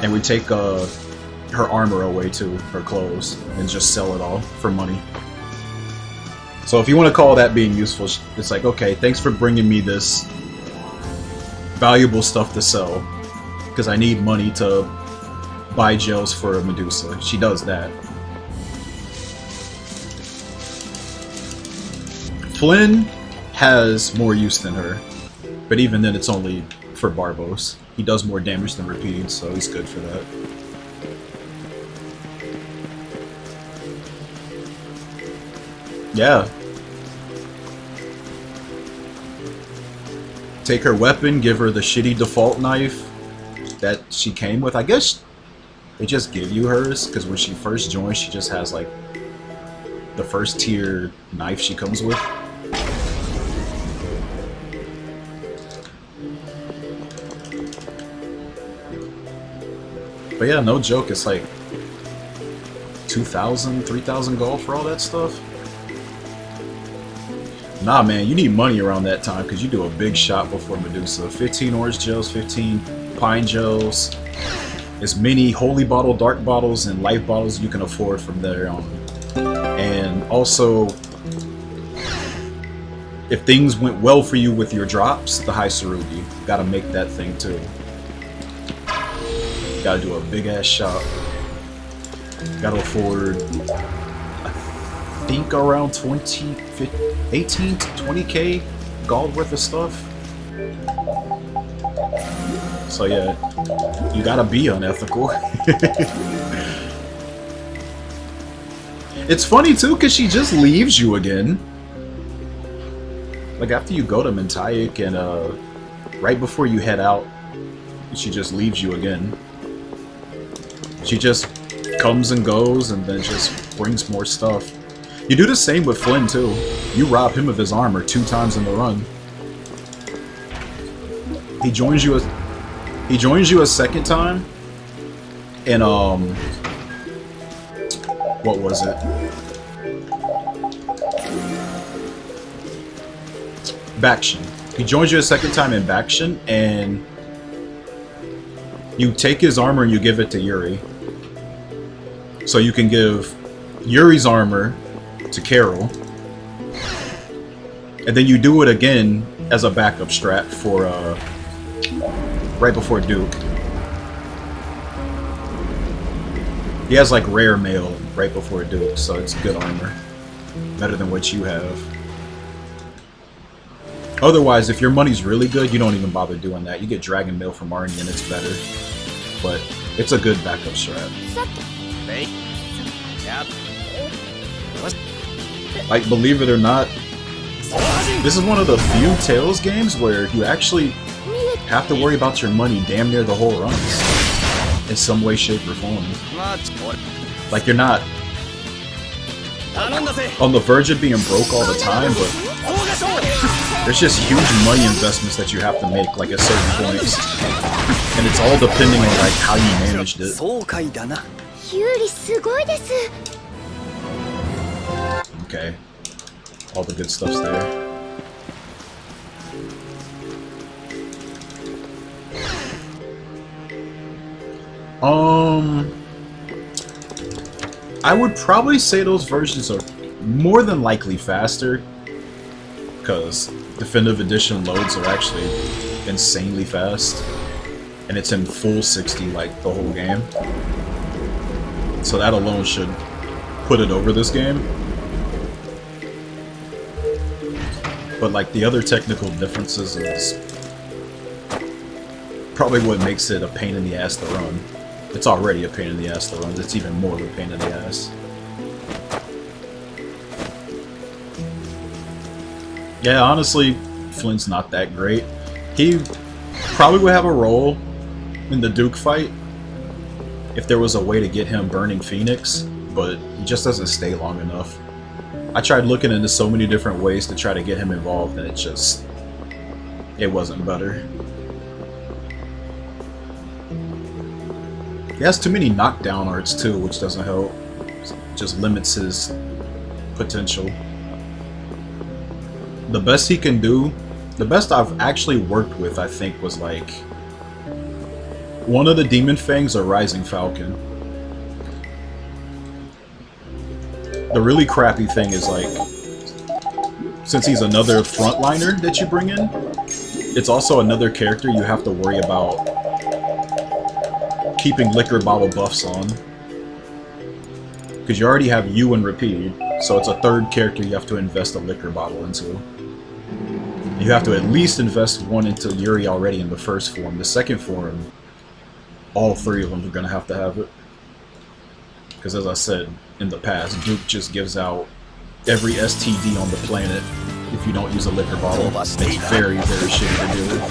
And we take her armor away too, her clothes, and just sell it all for money. So if you want to call that being useful, it's like, okay, thanks for bringing me this valuable stuff to sell, because I need money to buy gels for Medusa. She does that. Flynn has more use than her, but even then it's only for Barbos. He does more damage than repeating, so he's good for that. Yeah. Take her weapon, give her the shitty default knife that she came with. I guess they just give you hers, because when she first joins, she just has like the first tier knife she comes with. But yeah, no joke, it's like 2,000, 3,000 gold for all that stuff. Nah, man, you need money around that time because you do a big shot before Medusa. 15 orange gels, 15 pine gels, as many holy bottle, dark bottles, and life bottles you can afford from there on. And also, if things went well for you with your drops, the high Sarugi. Gotta make that thing too. Gotta do a big ass shot. Gotta afford, I think, around 20, 18 to 20k gold worth of stuff. So yeah, you gotta be unethical. It's funny too, cause she just leaves you again. Like after you go to Mentaic and right before you head out, she just leaves you again. She just comes and goes and then just brings more stuff. You do the same with Flynn too. You rob him of his armor 2 times in the run. He joins you a second time, and what was it? Baction. He joins you a second time in Baction, and you take his armor and you give it to Yuri. So you can give Yuri's armor to Carol, and then you do it again as a backup strat for right before Duke. He has like rare mail right before Duke, so it's good armor, better than what you have. Otherwise, if your money's really good, you don't even bother doing that. You get dragon mail from Arnie and it's better, but it's a good backup strat. Like, believe it or not, this is one of the few Tales games where you actually have to worry about your money damn near the whole runs, in some way, shape, or form. Like, you're not on the verge of being broke all the time, but there's just huge money investments that you have to make, like, at certain points. And it's all depending on, like, how you managed it. Okay. All the good stuff's there. I would probably say those versions are more than likely faster, because Definitive Edition loads are actually insanely fast, and it's in full 60 like the whole game. So that alone should put it over this game. But like the other technical differences is probably what makes it a pain in the ass to run. It's already a pain in the ass to run, it's even more of a pain in the ass. Yeah, honestly, Flynn's not that great. He probably would have a role in the Duke fight if there was a way to get him burning Phoenix, but he just doesn't stay long enough. I tried looking into so many different ways to try to get him involved, and it wasn't better. He has too many knockdown arts too, which doesn't help. It just limits his potential. The best he can do, the best I've actually worked with, I think, was like one of the Demon Fangs or Rising Falcon. The really crappy thing is, like, since he's another frontliner that you bring in, it's also another character you have to worry about keeping liquor bottle buffs on, because you already have you and Repeat. So it's a third character you have to invest a liquor bottle into. You have to at least invest one into Yuri already in the first form. The second form, all three of them are going to have it. Because as I said in the past, Duke just gives out every STD on the planet if you don't use a liquor bottle. It's very, very shitty to deal with.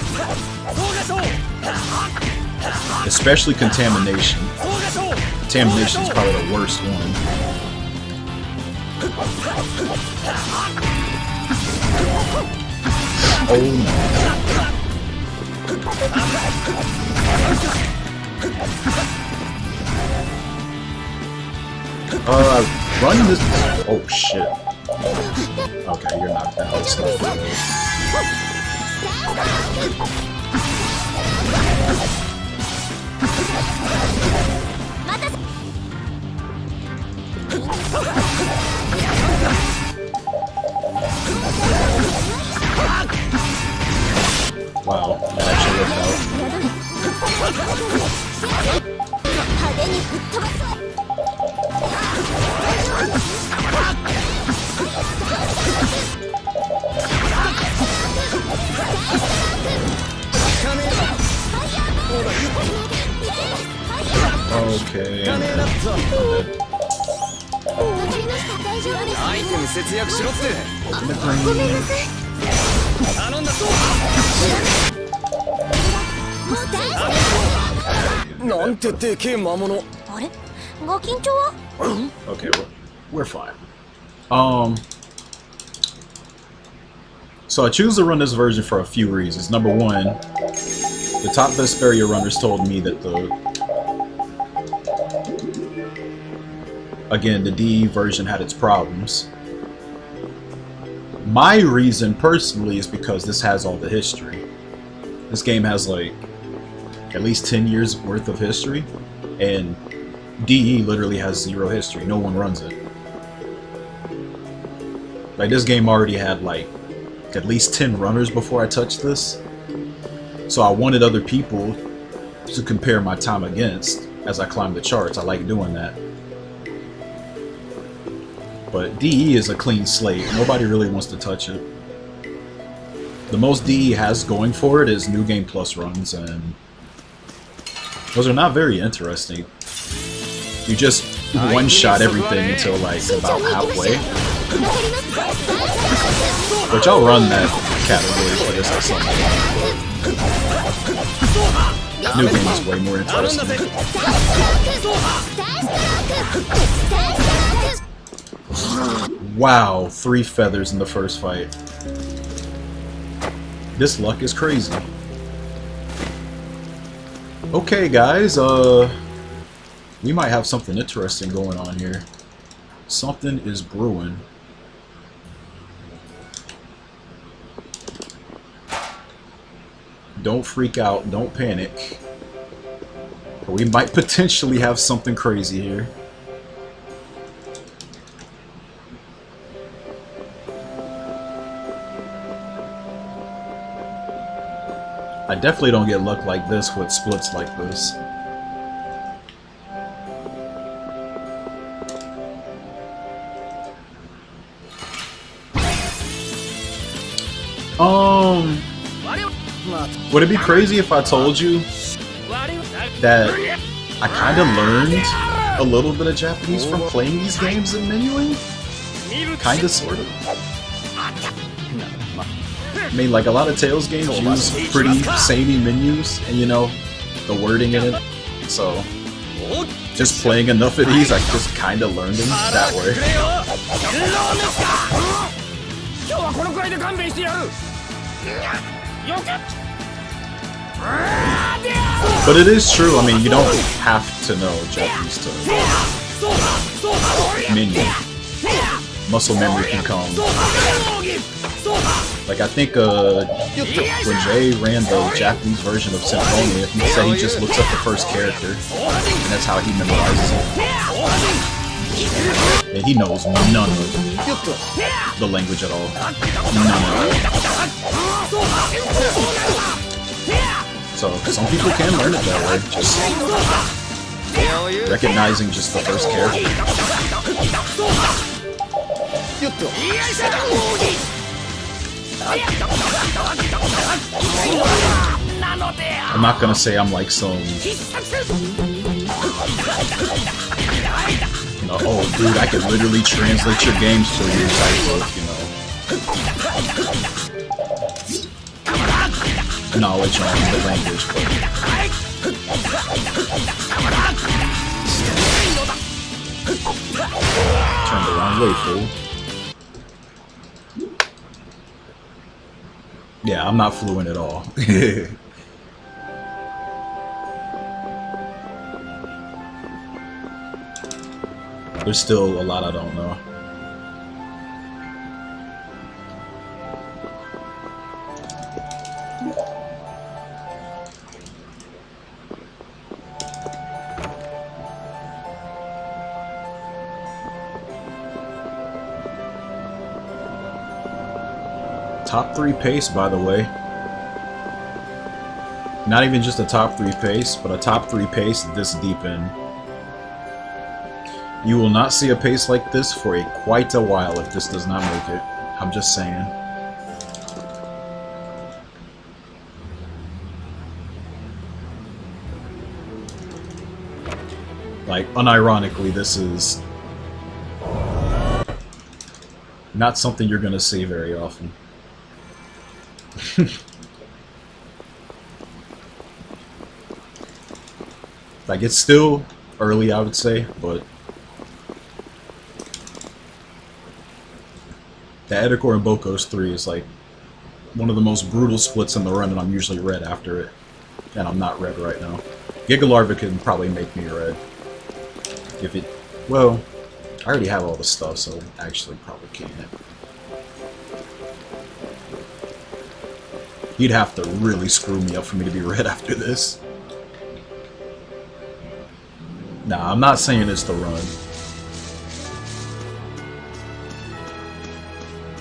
Especially contamination. Contamination is probably the worst one. Oh no. Run this. Oh shit. Okay, you're not that. It's not good. Wow, that actually worked out. Okay. Okay, we're fine. So I choose to run this version for a few reasons. Number one, the top Vesperia runners told me that the DE version had its problems. My reason personally is because this has all the history. This game has like at least 10 years worth of history, and DE literally has zero history. No one runs it. Like, this game already had like at least 10 runners before I touched this, so I wanted other people to compare my time against as I climbed the charts. I like doing that. But DE is a clean slate. Nobody really wants to touch it. The most DE has going for it is New Game Plus runs, and those are not very interesting. You just one-shot everything until like about halfway. Which I'll run that category for this or something. New game is way more interesting. Wow, 3 feathers in the first fight. This luck is crazy. Okay guys, we might have something interesting going on here. Something is brewing. Don't freak out, don't panic. But we might potentially have something crazy here. I definitely don't get luck like this with splits like this. Would it be crazy if I told you that I kind of learned a little bit of Japanese from playing these games and menuing? Kinda, sort of. I mean, like, a lot of Tales games use pretty samey menus, and you know, the wording in it. So, just playing enough of these, I just kinda learned them that way. But it is true, I mean, you don't have to know Japanese to menu. Muscle memory can come. Like, I think when Jay ran the Japanese version of Symphonia, he said he just looks up the first character, and that's how he memorizes it. And he knows none of the language at all. None of it. So, some people can learn it that way, just recognizing just the first character. I'm not gonna say I'm like some, you know, oh dude, I can literally translate your games for you type of, you know, knowledge on the language, but turn the wrong way, fool. Yeah, I'm not fluent at all. There's still a lot I don't know. Top 3 pace, by the way. Not even just a top 3 pace, but a top 3 pace this deep in. You will not see a pace like this for quite a while if this does not make it. I'm just saying. Like, unironically, this is not something you're gonna see very often. Like, it's still early, I would say, but the Edicor and Bokos 3 is like one of the most brutal splits in the run, and I'm usually red after it. And I'm not red right now. Gigalarva can probably make me red. If it... well, I already have all the stuff, so actually probably can't. He'd have to really screw me up for me to be red after this. Nah, I'm not saying it's the run.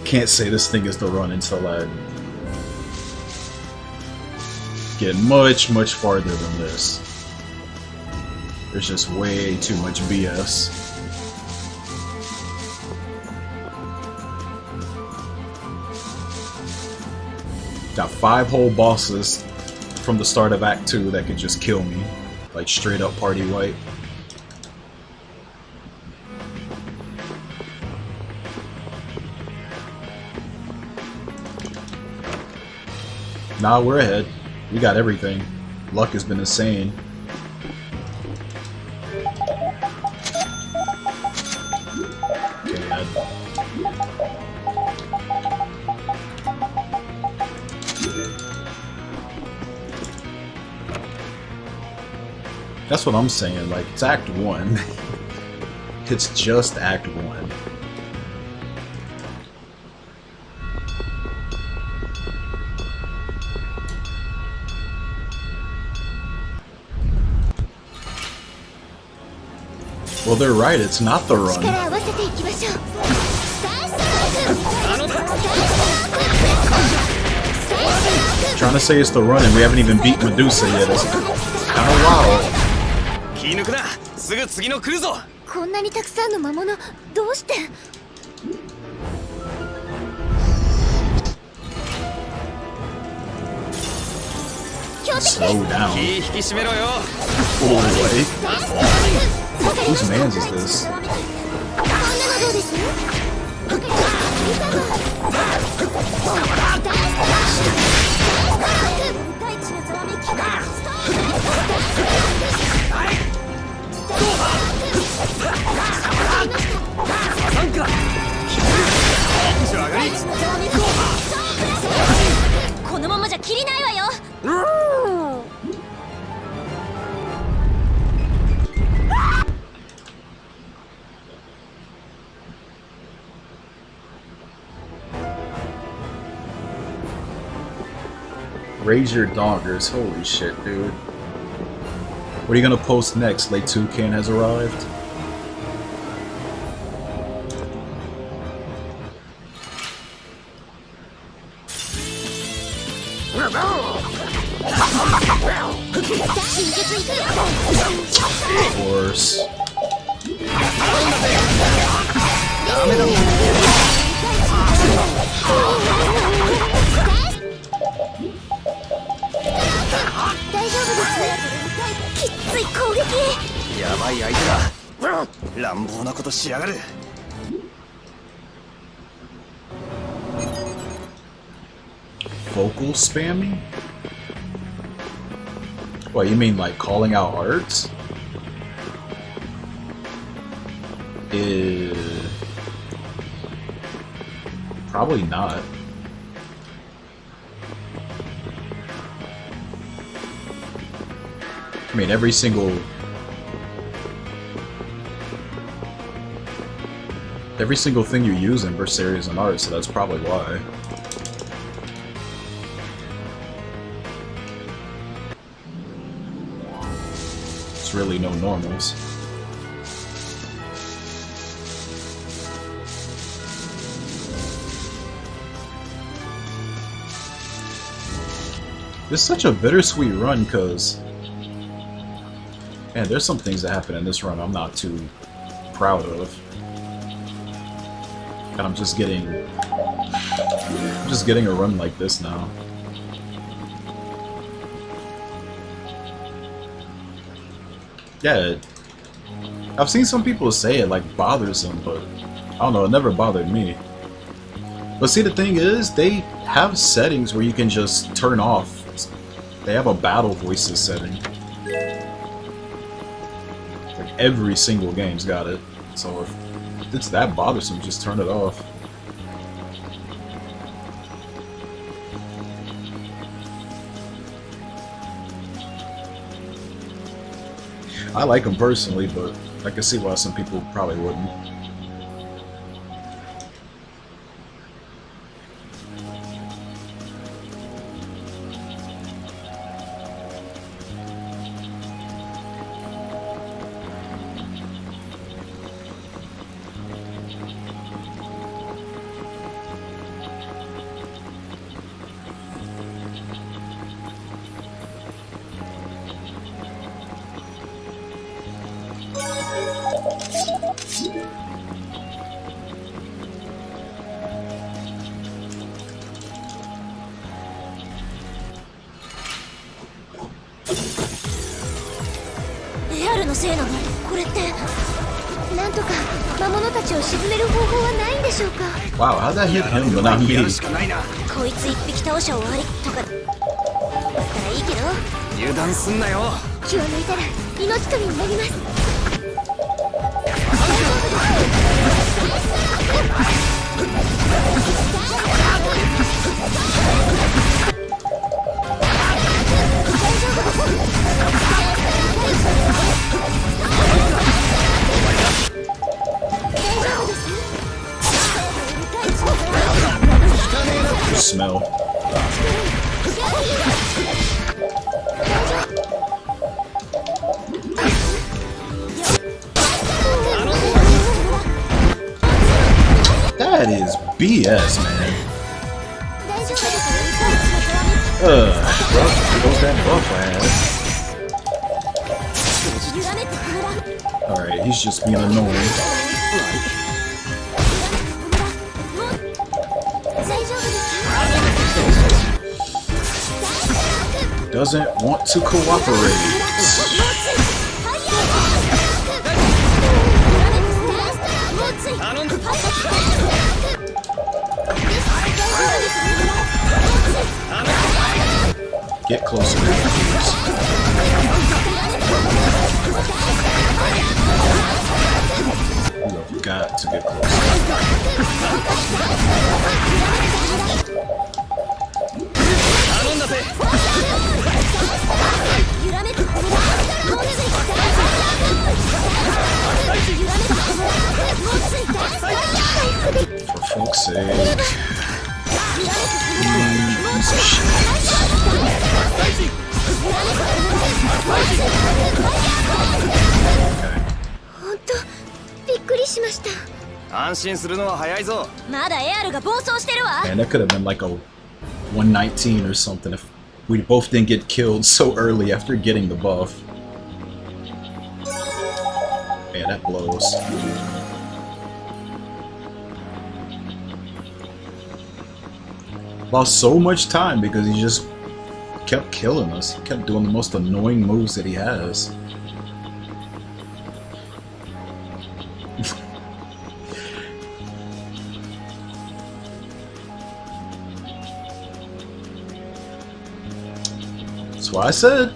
Can't say this thing is the run until I get much, much farther than this. There's just way too much BS. Got 5 whole bosses from the start of Act 2 that could just kill me. Like, straight up party wipe. Nah, we're ahead. We got everything. Luck has been insane. Okay, that's what I'm saying. Like, it's Act 1. It's just Act 1. Well, they're right, it's not the run. Trying to say it's the run and we haven't even beat Medusa yet. It's kind of wild. Slow down. Oh, wait. Whose man's is this? Raise your doggers. Holy shit, dude. What are you gonna post next? Late Toucan has arrived? Of course. 大丈夫です。きっつい攻撃。やばい相手だ。乱暴なことしやがる。Vocal spamming? What, you mean like calling out arts? Probably not. I mean, every single thing you use in Vesperia is an art, so that's probably why. It's really no normals. It's such a bittersweet run, because man, there's some things that happen in this run I'm not too proud of. And I'm just getting a run like this now. Yeah, I've seen some people say it like bothers them, but I don't know, it never bothered me. But see, the thing is, they have settings where you can just turn off. They have a battle voices setting. Like every single game's got it. So if it's that bothersome, just turn it off. I like them personally, but I can see why some people probably wouldn't. AR のせいなの？これってなんとか魔物たちを沈める方法はないんでしょうか？ Wow, how'd that hit him but not me? こいつ一匹倒しゃ終わりとかだったらいいけど、油断すんなよ。気を抜いたら命取りになります。Smell. That is BS, man. What's that buff ass? Alright, he's just being annoying. Doesn't want to cooperate. Get closer, please. You have got to get closer. For fuck's sake. Piece of shit. Okay. びっくりしました。安心するのは早いぞ。まだARが暴走してるわ。 Man, that could have been like a 119 or something if we both didn't get killed so early after getting the buff. Man, that blows. Lost so much time because he just kept killing us. He kept doing the most annoying moves that he has. That's why I said,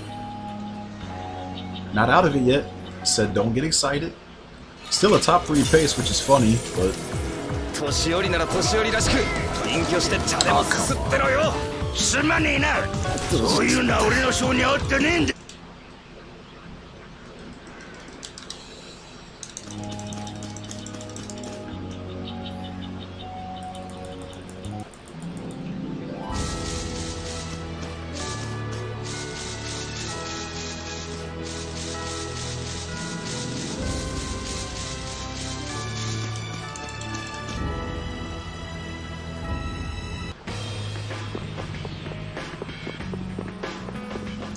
not out of it yet. Said don't get excited. Still a top 3 pace, which is funny, but 年寄りなら年寄りらしく隠居して茶でもすすってろよ。すまねえな。そういうのは俺の性に合ってねえんだ。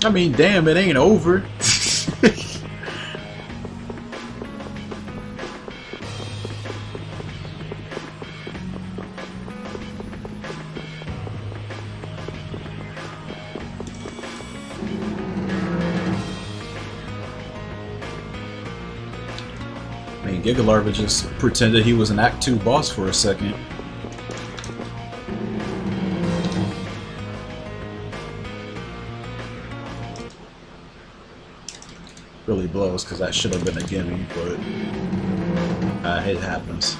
I mean, damn, it ain't over. I mean, Gigalarva just pretended he was an Act 2 boss for a second. Really blows because that should have been a gimme, but it happens.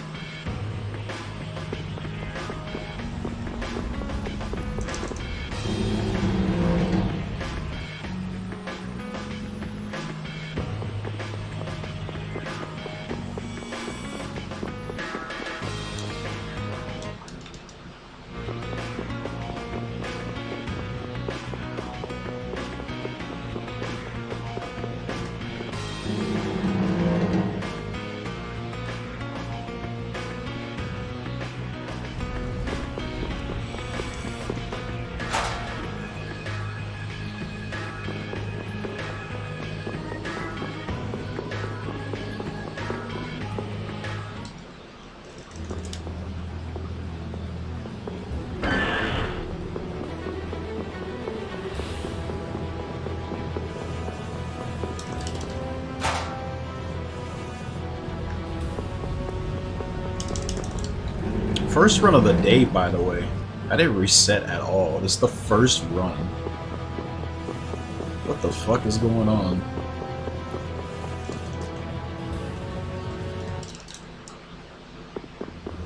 First run of the day, by the way. I didn't reset at all. This is the first run. What the fuck is going on?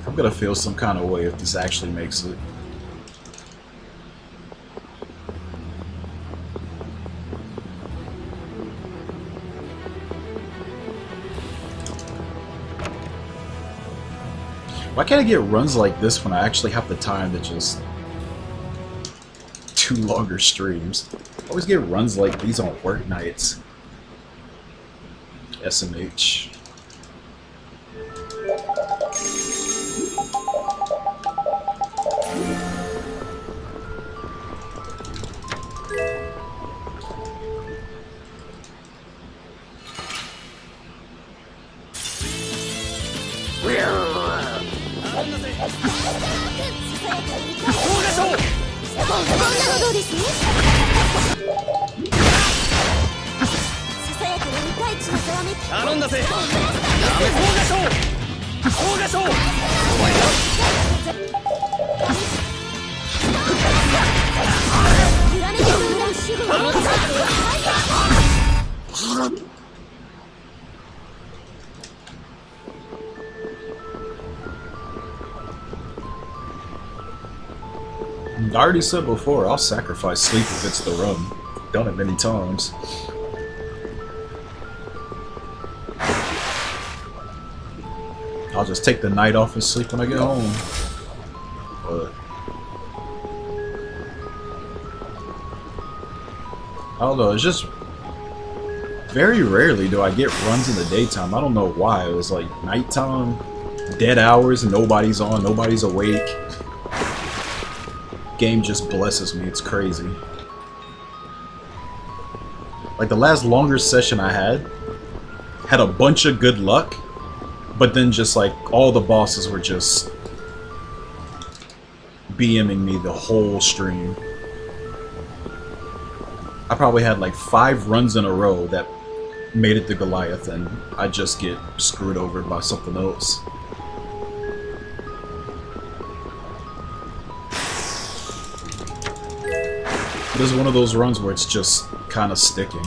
I'm gonna feel some kind of way if this actually makes it. Why can't I get runs like this when I actually have the time to just do longer streams? I always get runs like these on work nights. SMH. I already said before, I'll sacrifice sleep if it's the run. Done it many times. I'll just take the night off and sleep when I get home. But I don't know, it's just very rarely do I get runs in the daytime. I don't know why. It was like nighttime, dead hours, nobody's on, nobody's awake. Game just blesses me, it's crazy. Like the last longer session I had a bunch of good luck, but then just like all the bosses were just BMing me the whole stream. I probably had like 5 runs in a row that made it to Goliath, and I just get screwed over by something else. This is one of those runs where it's just kind of sticking,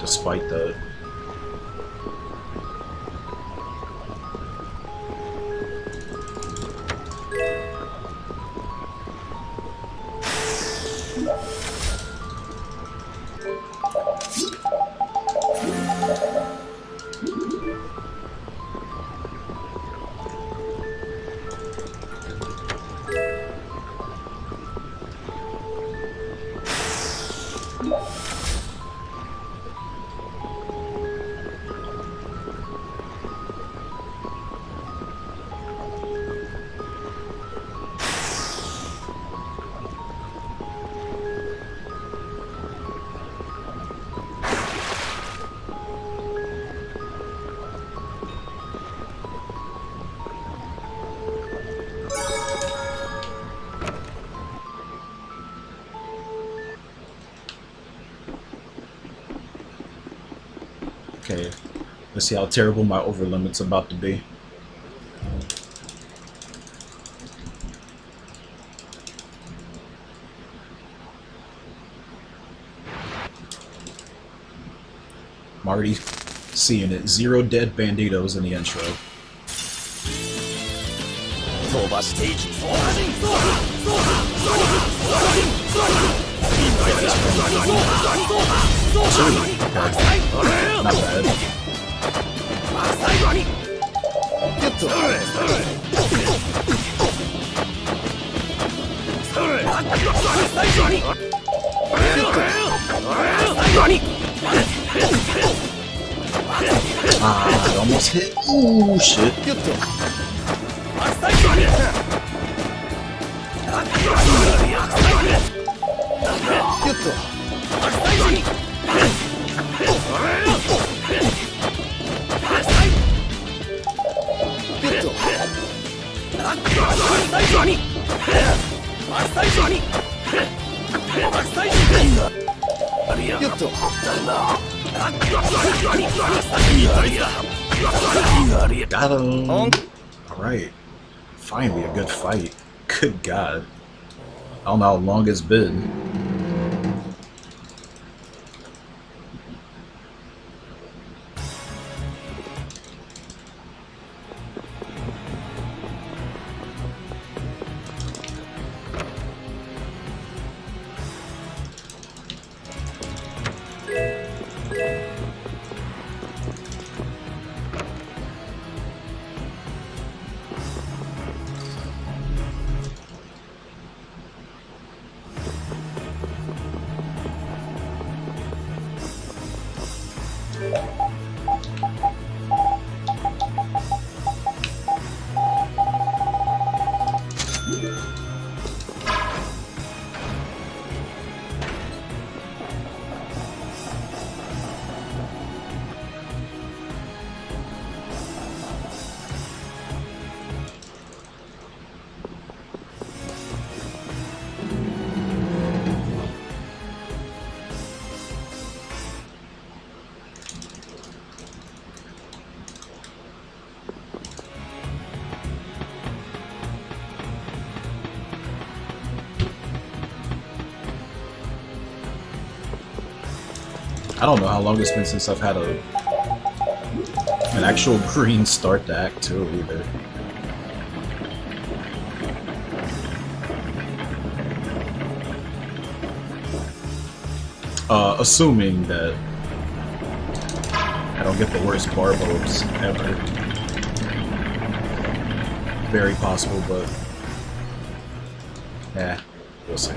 despite that. Okay, let's see how terrible my over limit's about to be. I'm already seeing it. 0 dead banditos in the intro. Not bad. Ah, I almost hit. Ooh, shit. Got him. Alright. Finally a good fight. Good God. I don't know how long it's been. I don't know how long it's been since I've had an actual green start to Act 2 either. Assuming that I don't get the worst barbos ever. Very possible, but yeah, we'll see.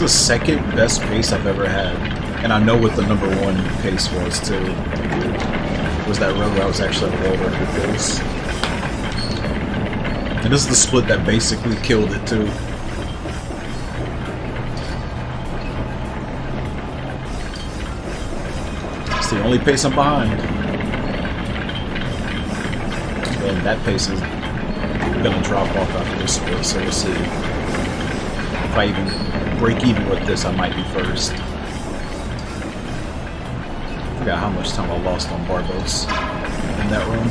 the second best pace I've ever had. And I know what the number one pace was too. It was that run where I was actually at a world record pace. And this is the split that basically killed it too. It's the only pace I'm behind. And that pace is gonna drop off after this split, so we'll see. If I even break even with this, I might be first. I forgot how much time I lost on barbells in that run.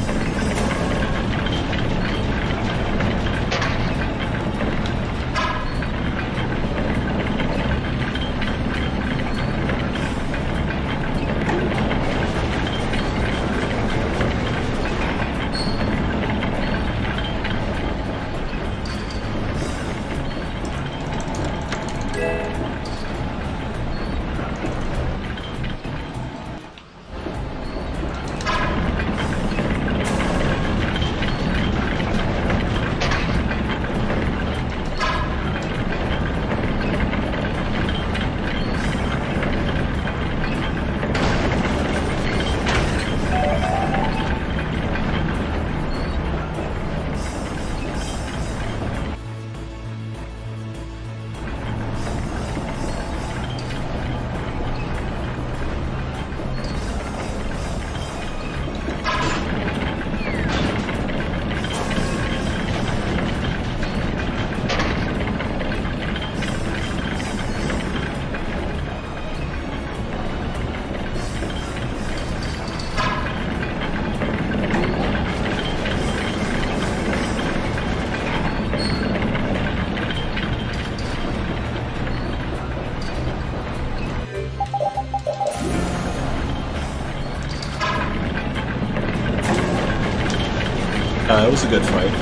It was a good fight.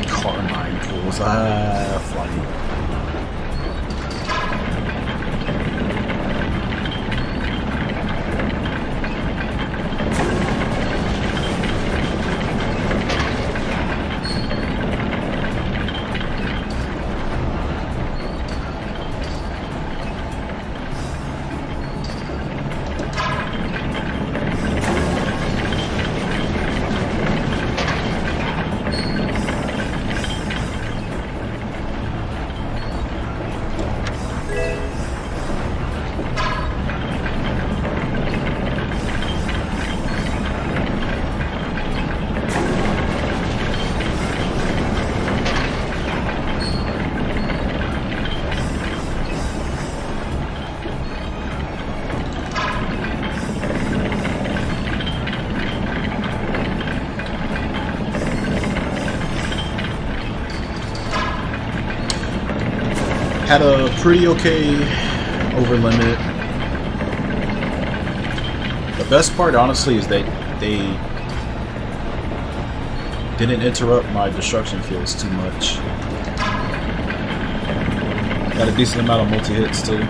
Carmine pools. Funny. Had a pretty okay over limit. The best part, honestly, is that they didn't interrupt my destruction fields too much. Got a decent amount of multi-hits too.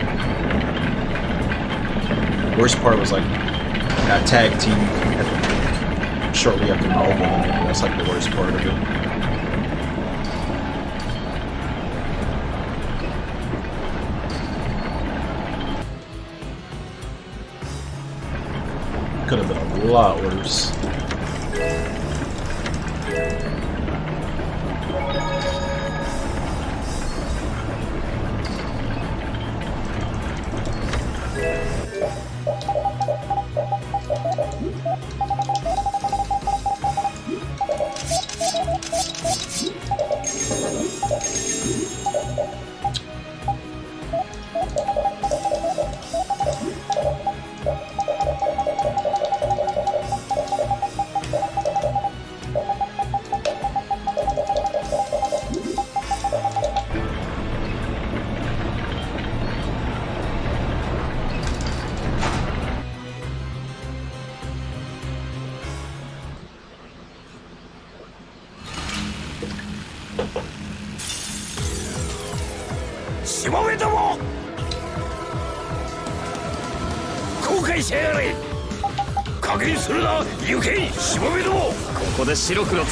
Worst part was like that tag team shortly after my over limit. That's like the worst part of it. Could have been a lot worse.ここで白黒つ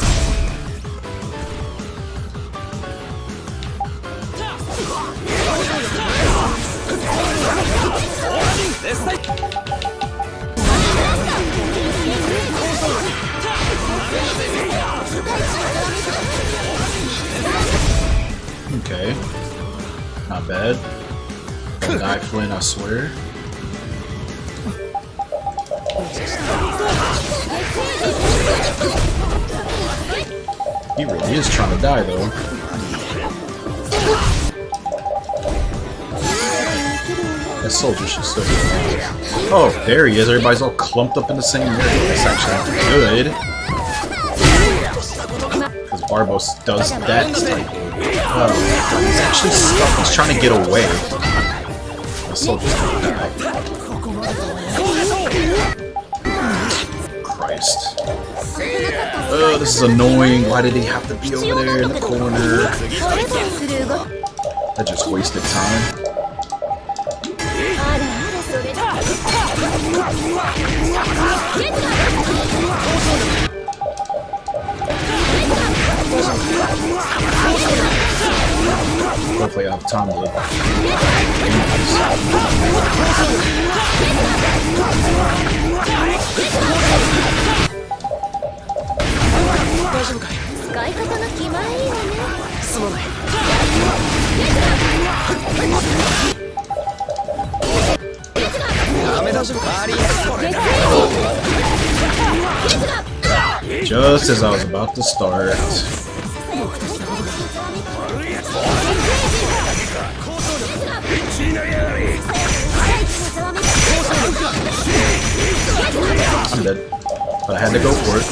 Don't die, Flynn, I swear. He really is trying to die, though. That soldier should still be alive. Oh, there he is. Everybody's all clumped up in the same area. That's actually good. Because Barbos does that type of... Oh, he's actually stuck. He's trying to get away. The soldier's gonna die. Christ. Oh, this is annoying. Why did he have to be over there in the corner? That just wasted time. Hopefully I have time to live. Just as I was about to start. I'm dead, but I had to go for it.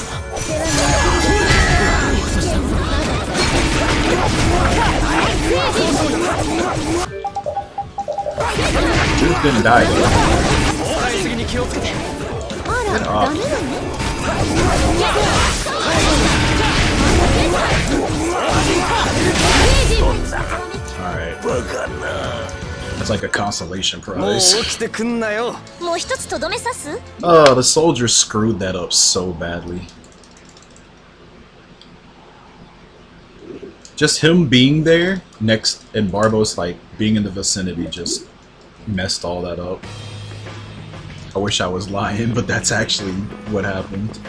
Dude didn't die though. Get up. Alright. That's like a consolation prize. Oh, the soldier screwed that up so badly. Just him being there next and Barbos like being in the vicinity just messed all that up. I wish I was lying, but that's actually what happened.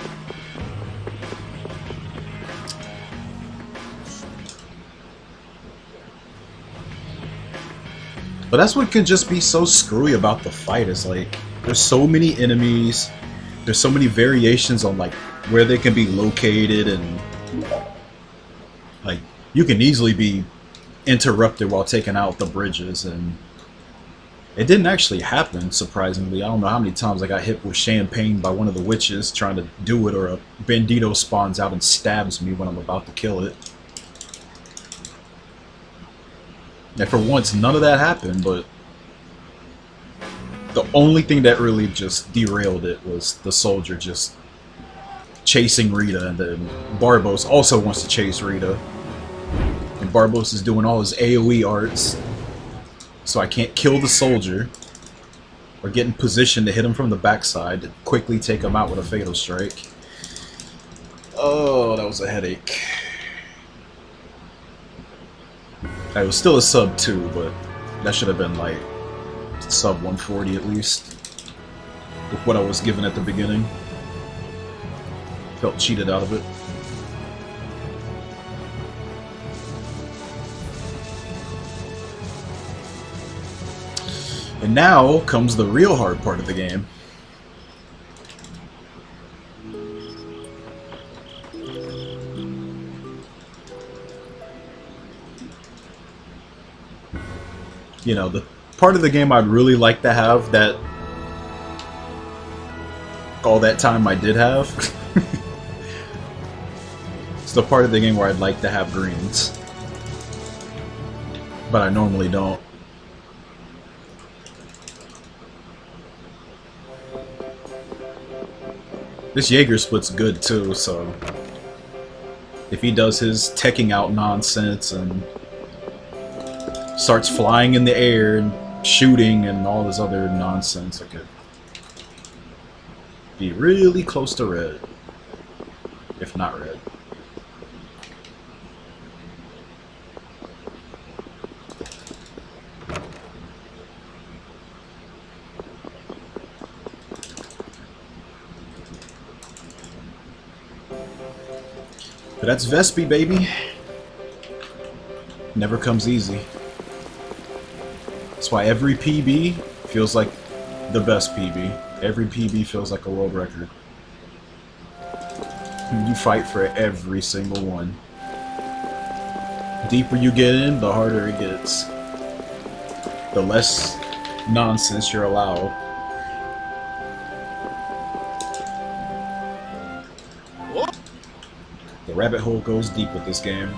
But that's what can just be so screwy about the fight, is like there's so many enemies, there's so many variations on like where they can be located, and like you can easily be interrupted while taking out the bridges, and it didn't actually happen, surprisingly. I don't know how many times I got hit with champagne by one of the witches trying to do it, or a bandito spawns out and stabs me when I'm about to kill it. And for once, none of that happened, but the only thing that really just derailed it was the soldier just chasing Rita, and then Barbos also wants to chase Rita. And Barbos is doing all his AoE arts, so I can't kill the soldier or get in position to hit him from the backside to quickly take him out with a fatal strike. Oh, that was a headache. It was still a sub 2, but that should have been like sub 140 at least, with what I was given at the beginning. Felt cheated out of it. And now comes the real hard part of the game. You know, the part of the game I'd really like to have that all that time I did have. It's the part of the game where I'd like to have greens, but I normally don't. This Jaeger split's good too, so if he does his teching out nonsense and starts flying in the air and shooting and all this other nonsense, I could be really close to red, if not red. But that's Vespi, baby. Never comes easy. That's why every PB feels like the best PB. Every PB feels like a world record. You fight for every single one. Deeper you get in, the harder it gets. The less nonsense you're allowed. The rabbit hole goes deep with this game.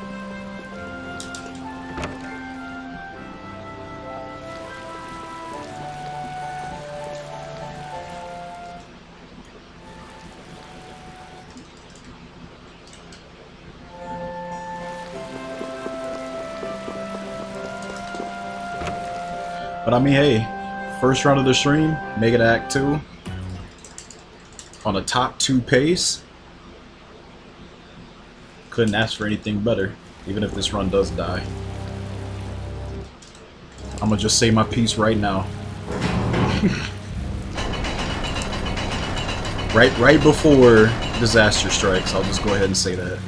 But I mean, hey, first round of the stream, make it Act 2 on a top 2 pace. Couldn't ask for anything better, even if this run does die. I'm gonna just say my piece right now. right before disaster strikes, I'll just go ahead and say that.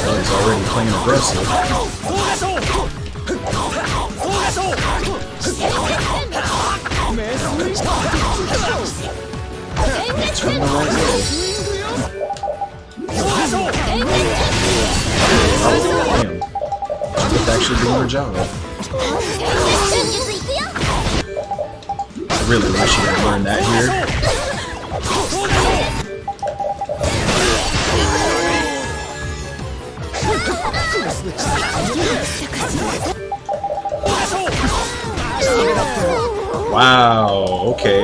Oh, he's already playing aggressive. Turn the right way. Oh, damn. She's actually doing her job. I really wish you had learned that here. Wow, okay.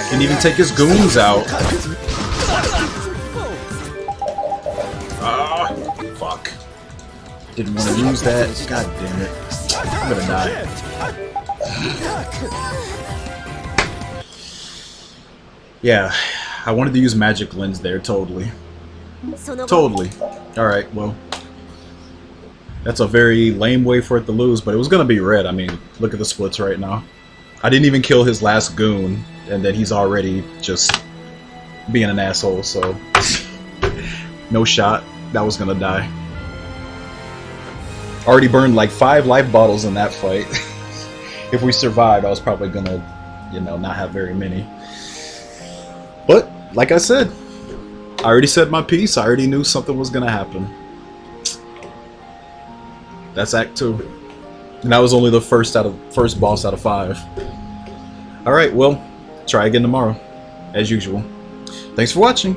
Can even take his goons out. Ah, fuck. Didn't want to use that. God damn it. I'm gonna die. Yeah, I wanted to use magic lens there, totally. Totally. Alright, well. That's a very lame way for it to lose, but it was gonna be red. I mean, look at the splits right now. I didn't even kill his last goon, and then he's already just being an asshole, so no shot. That was gonna die. Already burned like 5 life bottles in that fight. If we survived, I was probably gonna, you know, not have very many. But, like I said, I already said my piece. I already knew something was gonna happen. That's Act 2. And that was only the first boss out of 5. Alright, well, try again tomorrow, as usual. Thanks for watching.